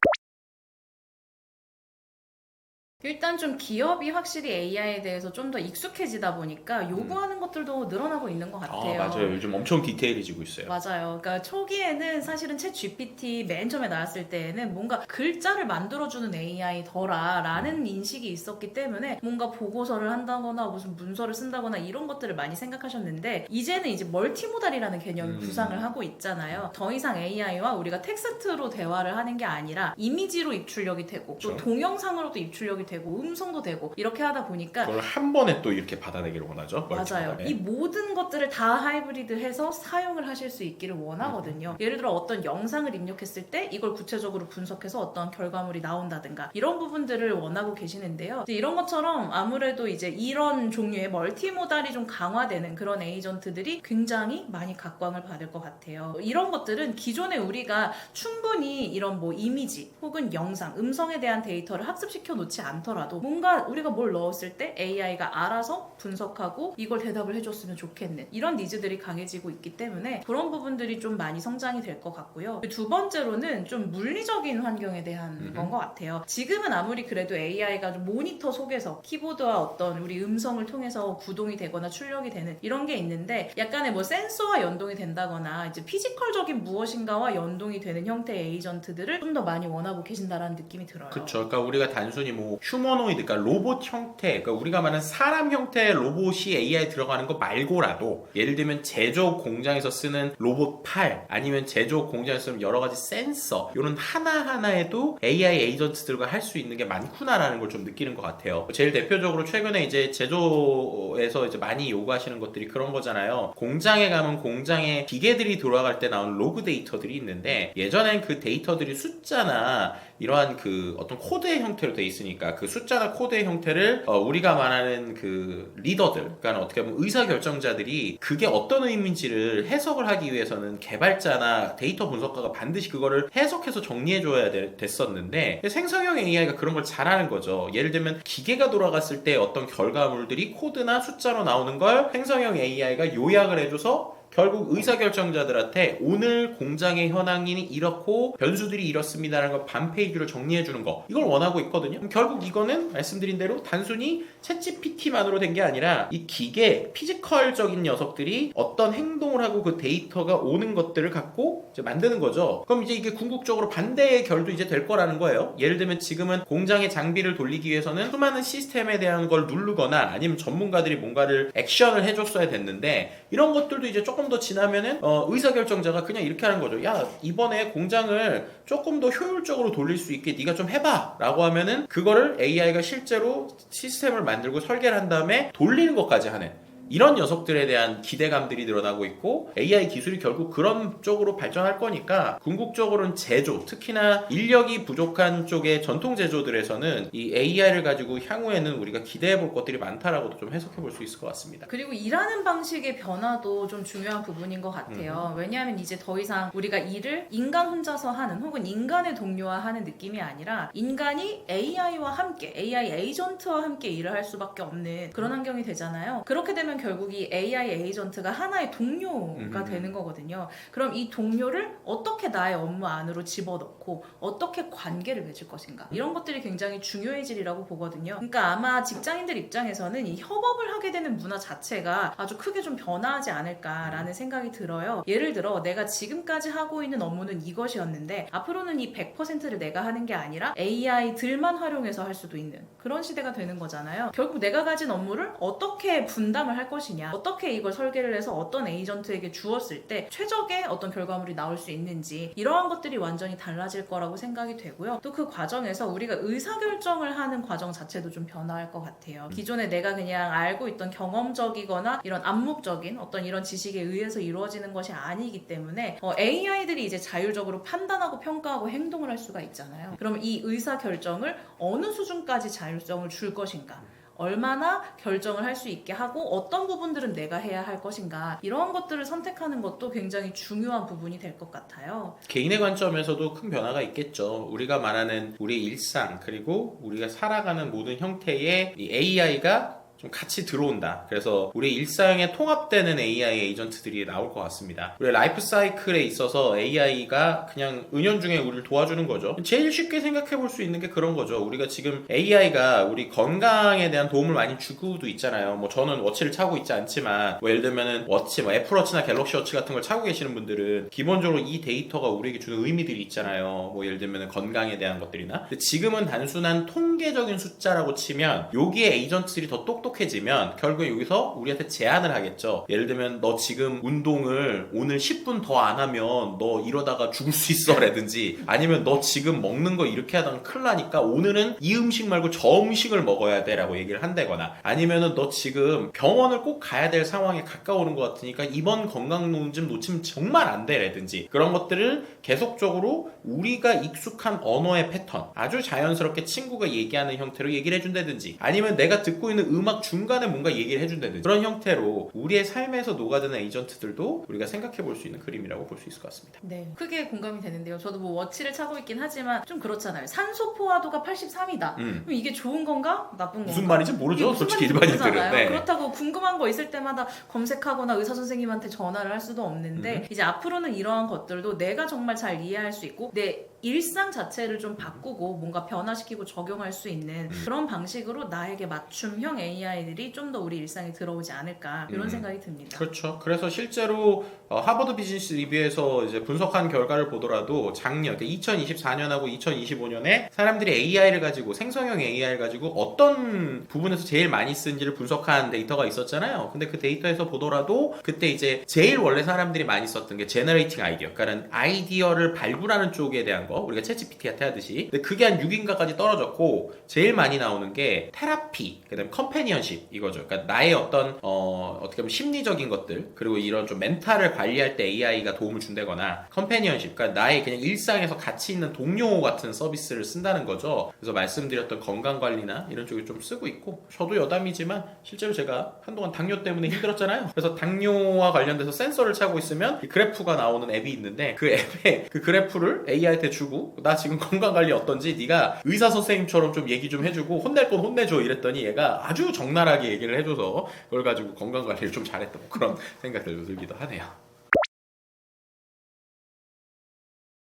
일단 좀 기업이 확실히 AI에 대해서 좀 더 익숙해지다 보니까 요구하는 것들도 늘어나고 있는 것 같아요. 맞아요. 요즘 엄청 디테일해지고 있어요. 맞아요. 그러니까 초기에는 사실은 챗 GPT 맨 처음에 나왔을 때에는 뭔가 글자를 만들어주는 AI더라라는 인식이 있었기 때문에 뭔가 보고서를 한다거나 무슨 문서를 쓴다거나 이런 것들을 많이 생각하셨는데, 이제는 이제 멀티모달이라는 개념이 부상을 하고 있잖아요. 더 이상 AI와 우리가 텍스트로 대화를 하는 게 아니라 이미지로 입출력이 되고, 또 동영상으로도 입출력이 되고, 음성도 되고, 이렇게 하다 보니까 그걸 한 번에 또 이렇게 받아내기를 원하죠. 맞아요. 이 모든 것들을 다 하이브리드해서 사용을 하실 수 있기를 원하거든요. 예를 들어 어떤 영상을 입력했을 때 이걸 구체적으로 분석해서 어떤 결과물이 나온다든가, 이런 부분들을 원하고 계시는데요. 이런 것처럼 아무래도 이제 이런 종류의 멀티모달이 좀 강화되는 그런 에이전트들이 굉장히 많이 각광을 받을 것 같아요. 이런 것들은 기존에 우리가 충분히 이런 뭐 이미지 혹은 영상, 음성에 대한 데이터를 학습시켜 놓지 않더라도 뭔가 우리가 뭘 넣었을 때 AI가 알아서 분석하고 이걸 대답을 해줬으면 좋겠는 이런 니즈들이 강해지고 있기 때문에 그런 부분들이 좀 많이 성장이 될 것 같고요. 두 번째로는 좀 물리적인 환경에 대한 건 것 같아요. 지금은 아무리 그래도 AI가 좀 모니터 속에서 키보드와 어떤 우리 음성을 통해서 구동이 되거나 출력이 되는 이런 게 있는데, 약간의 뭐 센서와 연동이 된다거나 이제 피지컬적인 무엇인가와 연동이 되는 형태의 에이전트들을 좀 더 많이 원하고 계신다라는 느낌이 들어요. 그렇죠. 그러니까 우리가 단순히 뭐 휴머노이드, 그러니까 로봇 형태, 그러니까 우리가 말하는 사람 형태의 로봇이 AI에 들어가는 거 말고라도, 예를 들면 제조업 공장에서 쓰는 로봇 팔, 아니면 제조업 공장에서 쓰는 여러 가지 센서, 이런 하나하나에도 AI 에이전트들과 할 수 있는 게 많구나라는 걸 좀 느끼는 것 같아요. 제일 대표적으로 최근에 이제 제조에서 이제 많이 요구하시는 것들이 그런 거잖아요. 공장에 가면 공장에 기계들이 돌아갈 때 나오는 로그 데이터들이 있는데, 예전엔 그 데이터들이 숫자나 이러한 그 어떤 코드의 형태로 돼 있으니까 그 숫자나 코드의 형태를 우리가 말하는 그 리더들, 그러니까 어떻게 보면 의사결정자들이 그게 어떤 의미인지를 해석을 하기 위해서는 개발자나 데이터 분석가가 반드시 그거를 해석해서 정리해줘야 됐었는데 생성형 AI가 그런 걸 잘하는 거죠. 예를 들면 기계가 돌아갔을 때 어떤 결과물들이 코드나 숫자로 나오는 걸 생성형 AI가 요약을 해줘서 결국 의사결정자들한테 오늘 공장의 현황이 이렇고 변수들이 이렇습니다라는 걸 반페이지로 정리해주는 거, 이걸 원하고 있거든요. 그럼 결국 이거는 말씀드린 대로 단순히 챗GPT만으로 된 게 아니라 이 기계, 피지컬적인 녀석들이 어떤 행동을 하고 그 데이터가 오는 것들을 갖고 이제 만드는 거죠. 그럼 이제 이게 궁극적으로 반대의 결도 이제 될 거라는 거예요. 예를 들면 지금은 공장의 장비를 돌리기 위해서는 수많은 시스템에 대한 걸 누르거나 아니면 전문가들이 뭔가를 액션을 해줬어야 됐는데, 이런 것들도 이제 조금 더 지나면은 의사결정자가 그냥 이렇게 하는 거죠. 야, 이번에 공장을 조금 더 효율적으로 돌릴 수 있게 네가 좀 해봐 라고 하면은 그거를 AI가 실제로 시스템을 만들고 설계를 한 다음에 돌리는 것까지 하는, 이런 녀석들에 대한 기대감들이 늘어나고 있고, AI 기술이 결국 그런 쪽으로 발전할 거니까 궁극적으로는 제조, 특히나 인력이 부족한 쪽의 전통 제조들에서는 이 AI를 가지고 향후에는 우리가 기대해 볼 것들이 많다라고도 좀 해석해 볼 수 있을 것 같습니다. 그리고 일하는 방식의 변화도 좀 중요한 부분인 것 같아요. 왜냐하면 이제 더 이상 우리가 일을 인간 혼자서 하는, 혹은 인간의 동료와 하는 느낌이 아니라 인간이 AI와 함께, AI 에이전트와 함께 일을 할 수밖에 없는 그런 환경이 되잖아요. 그렇게 되면 결국 이 AI 에이전트가 하나의 동료가 되는 거거든요. 그럼 이 동료를 어떻게 나의 업무 안으로 집어넣고 어떻게 관계를 맺을 것인가, 이런 것들이 굉장히 중요해지리라고 보거든요. 그러니까 아마 직장인들 입장에서는 이 협업을 하게 되는 문화 자체가 아주 크게 좀 변화하지 않을까라는 생각이 들어요. 예를 들어 내가 지금까지 하고 있는 업무는 이것이었는데 앞으로는 이 100%를 내가 하는 게 아니라 AI들만 활용해서 할 수도 있는 그런 시대가 되는 거잖아요. 결국 내가 가진 업무를 어떻게 분담을 할 것이냐, 어떻게 이걸 설계를 해서 어떤 에이전트에게 주었을 때 최적의 어떤 결과물이 나올 수 있는지, 이러한 것들이 완전히 달라질 거라고 생각이 되고요. 또 그 과정에서 우리가 의사결정을 하는 과정 자체도 좀 변화할 것 같아요. 기존에 내가 그냥 알고 있던 경험적이거나 이런 암묵적인 어떤 이런 지식에 의해서 이루어지는 것이 아니기 때문에 AI들이 이제 자율적으로 판단하고 평가하고 행동을 할 수가 있잖아요. 그럼 이 의사결정을 어느 수준까지 자율성을 줄 것인가, 얼마나 결정을 할 수 있게 하고 어떤 부분들은 내가 해야 할 것인가, 이러한 것들을 선택하는 것도 굉장히 중요한 부분이 될 것 같아요. 개인의 관점에서도 큰 변화가 있겠죠. 우리가 말하는 우리의 일상, 그리고 우리가 살아가는 모든 형태의 이 AI가 좀 같이 들어온다. 그래서 우리 일상에 통합되는 AI 에이전트들이 나올 것 같습니다. 우리 라이프 사이클에 있어서 AI가 그냥 은연중에 우리를 도와주는 거죠. 제일 쉽게 생각해 볼 수 있는 게 그런 거죠. 우리가 지금 AI가 우리 건강에 대한 도움을 많이 주고도 있잖아요. 뭐 저는 워치를 차고 있지 않지만 뭐 예를 들면은 워치, 뭐 애플워치나 갤럭시 워치 같은 걸 차고 계시는 분들은 기본적으로 이 데이터가 우리에게 주는 의미들이 있잖아요. 뭐 예를 들면은 건강에 대한 것들이나. 근데 지금은 단순한 통계적인 숫자라고 치면 여기에 에이전트들이 더 똑똑해지면 결국 여기서 우리한테 제안을 하겠죠. 예를 들면 너 지금 운동을 오늘 10분 더 안 하면 너 이러다가 죽을 수 있어 라든지, 아니면 너 지금 먹는 거 이렇게 하다가 큰일 나니까 오늘은 이 음식 말고 저 음식을 먹어야 돼 라고 얘기를 한다거나, 아니면은 너 지금 병원을 꼭 가야 될 상황에 가까워오는 것 같으니까 이번 건강검진 놓치면 정말 안 돼 라든지, 그런 것들을 계속적으로 우리가 익숙한 언어의 패턴, 아주 자연스럽게 친구가 얘기하는 형태로 얘기를 해준다든지, 아니면 내가 듣고 있는 음악 중간에 뭔가 얘기를 해준다든지, 그런 형태로 우리의 삶에서 녹아드는 에이전트들도 우리가 생각해 볼 수 있는 그림이라고 볼 수 있을 것 같습니다. 네, 크게 공감이 되는데요. 저도 뭐 워치를 차고 있긴 하지만 좀 그렇잖아요. 산소 포화도가 83이다. 그럼 이게 좋은 건가? 나쁜 건가? 무슨 말인지 모르죠. 무슨 솔직히 말인지 일반인들은. 모르잖아요. 네. 그렇다고 궁금한 거 있을 때마다 검색하거나 의사 선생님한테 전화를 할 수도 없는데 이제 앞으로는 이러한 것들도 내가 정말 잘 이해할 수 있고 내 일상 자체를 좀 바꾸고 뭔가 변화시키고 적용할 수 있는 그런 방식으로 나에게 맞춤형 AI들이 좀 더 우리 일상에 들어오지 않을까, 이런 생각이 듭니다. 그렇죠. 그래서 실제로 하버드 비즈니스 리뷰에서 이제 분석한 결과를 보더라도 작년, 그러니까 2024년하고 2025년에 사람들이 AI를 가지고, 생성형 AI를 가지고 어떤 부분에서 제일 많이 쓴지를 분석한 데이터가 있었잖아요. 근데 그 데이터에서 보더라도 그때 이제 제일 원래 사람들이 많이 썼던 게 제너레이팅 아이디어, 그러니까 아이디어를 발굴하는 쪽에 대한 거, 거, 우리가 챗GPT한테 하듯이. 근데 그게 한 6인가까지 떨어졌고 제일 많이 나오는 게 테라피, 그다음에 컴패니언십 이거죠. 그러니까 나의 어떤 어떻게 보면 심리적인 것들, 그리고 이런 좀 멘탈을 관리할 때 AI가 도움을 준다거나, 컴패니언십, 그러니까 나의 그냥 일상에서 같이 있는 동료 같은 서비스를 쓴다는 거죠. 그래서 말씀드렸던 건강 관리나 이런 쪽에 좀 쓰고 있고, 저도 여담이지만 실제로 제가 한동안 당뇨 때문에 힘들었잖아요. 그래서 당뇨와 관련돼서 센서를 차고 있으면 그래프가 나오는 앱이 있는데, 그 앱에 그 그래프를 AI한테 주고 나 지금 건강 관리 어떤지 네가 의사 선생님처럼 좀 얘기 좀 해주고 혼낼 건 혼내줘 이랬더니 얘가 아주 적나라하게 얘기를 해줘서 그걸 가지고 건강 관리를 좀 잘했던 뭐 그런 생각들도 들기도 하네요.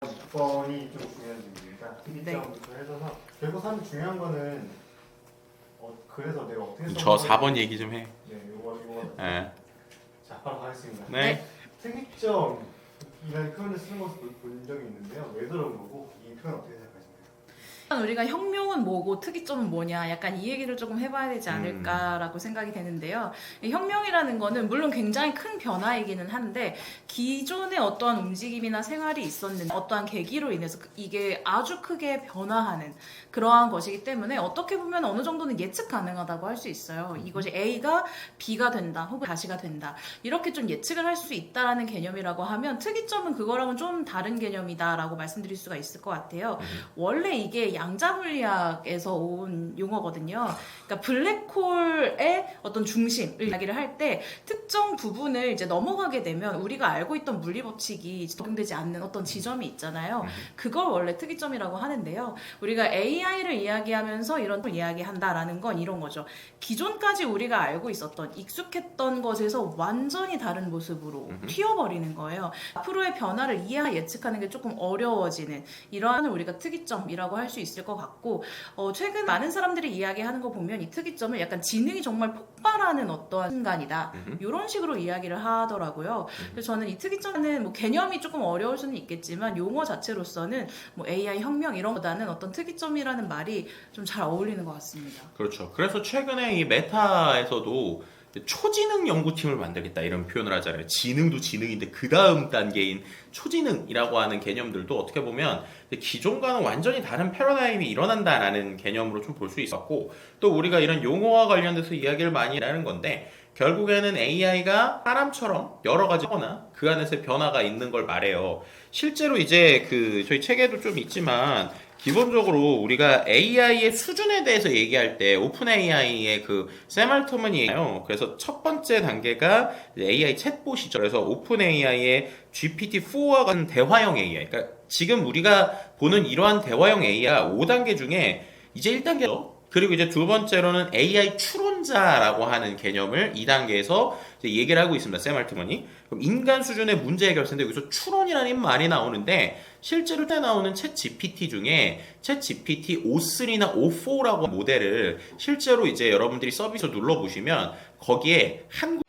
6번이 좀 중요한 질문입니다. 특이점부터 해서 결국 사실 중요한 거는 그래서 내가 어떻게 저 4번 얘기 좀 해. 네, 이거. 네. 자, 바로 가겠습니다. 네. 특이점이라는 표현을 쓰는 것을 본 적이 있는데요. 왜 그런 거고 이 표현 어떻게 생각하시나요? 우리가 혁명은 뭐고 특이점은 뭐냐 약간 이 얘기를 조금 해봐야 되지 않을까라고 생각이 되는데요. 이 혁명이라는 거는 물론 굉장히 큰 변화이기는 한데 기존의 어떠한 움직임이나 생활이 있었는데 어떠한 계기로 인해서 이게 아주 크게 변화하는 그러한 것이기 때문에 어떻게 보면 어느 정도는 예측 가능하다고 할 수 있어요. 이것이 A가 B가 된다 혹은 다시가 된다 이렇게 좀 예측을 할 수 있다라는 개념이라고 하면 특이점은 그거랑은 좀 다른 개념이다라고 말씀드릴 수가 있을 것 같아요. 원래 이게 양자물리학에서 온 용어거든요. 그러니까 블랙홀의 어떤 중심을 이야기를 할 때 특정 부분을 이제 넘어가게 되면 우리가 알고 있던 물리 법칙이 적용되지 않는 어떤 지점이 있잖아요. 그걸 원래 특이점이라고 하는데요. 우리가 AI를 이야기하면서 이런 걸 이야기한다라는 건 이런 거죠. 기존까지 우리가 알고 있었던 익숙했던 것에서 완전히 다른 모습으로 튀어버리는 거예요. 앞으로의 변화를 이해하고 예측하는 게 조금 어려워지는 이러한 우리가 특이점이라고 할 수 있을 것 같고 최근 많은 사람들이 이야기하는 거 보면 이 특이점을 약간 지능이 정말 폭발하는 어떠한 순간이다 이런 식으로 이야기를 하더라고요. 그래서 저는 이 특이점은 뭐 개념이 조금 어려울 수는 있겠지만 용어 자체로서는 뭐 AI 혁명 이런 것보다는 어떤 특이점이라는 말이 좀 잘 어울리는 것 같습니다. 그렇죠. 그래서 최근에 이 메타에서도 초지능 연구팀을 만들겠다 이런 표현을 하잖아요. 지능도 지능인데 그 다음 단계인 초지능이라고 하는 개념들도 어떻게 보면 기존과는 완전히 다른 패러다임이 일어난다라는 개념으로 좀 볼 수 있었고, 또 우리가 이런 용어와 관련돼서 이야기를 많이 하는 건데 결국에는 AI가 사람처럼 여러 가지 하거나 그 안에서 변화가 있는 걸 말해요. 실제로 이제 저희 책에도 좀 있지만 기본적으로 우리가 AI의 수준에 대해서 얘기할 때 오픈 AI의 샘 알트먼이에요. 그래서 첫 번째 단계가 AI 챗봇이죠. 그래서 오픈 AI의 GPT-4와 같은 대화형 AI. 그러니까 지금 우리가 보는 이러한 대화형 AI가 5단계 중에 이제 1단계죠. 그리고 이제 두 번째로는 AI 추론자라고 하는 개념을 2단계에서 얘기를 하고 있습니다. 샘 알트먼이. 그럼 인간 수준의 문제 해결사인데 여기서 추론이라는 말이 나오는데 실제로 때 나오는 챗 GPT 중에 챗 GPT O3나 O4라고 모델을 실제로 이제 여러분들이 서비스를 눌러보시면 거기에 한국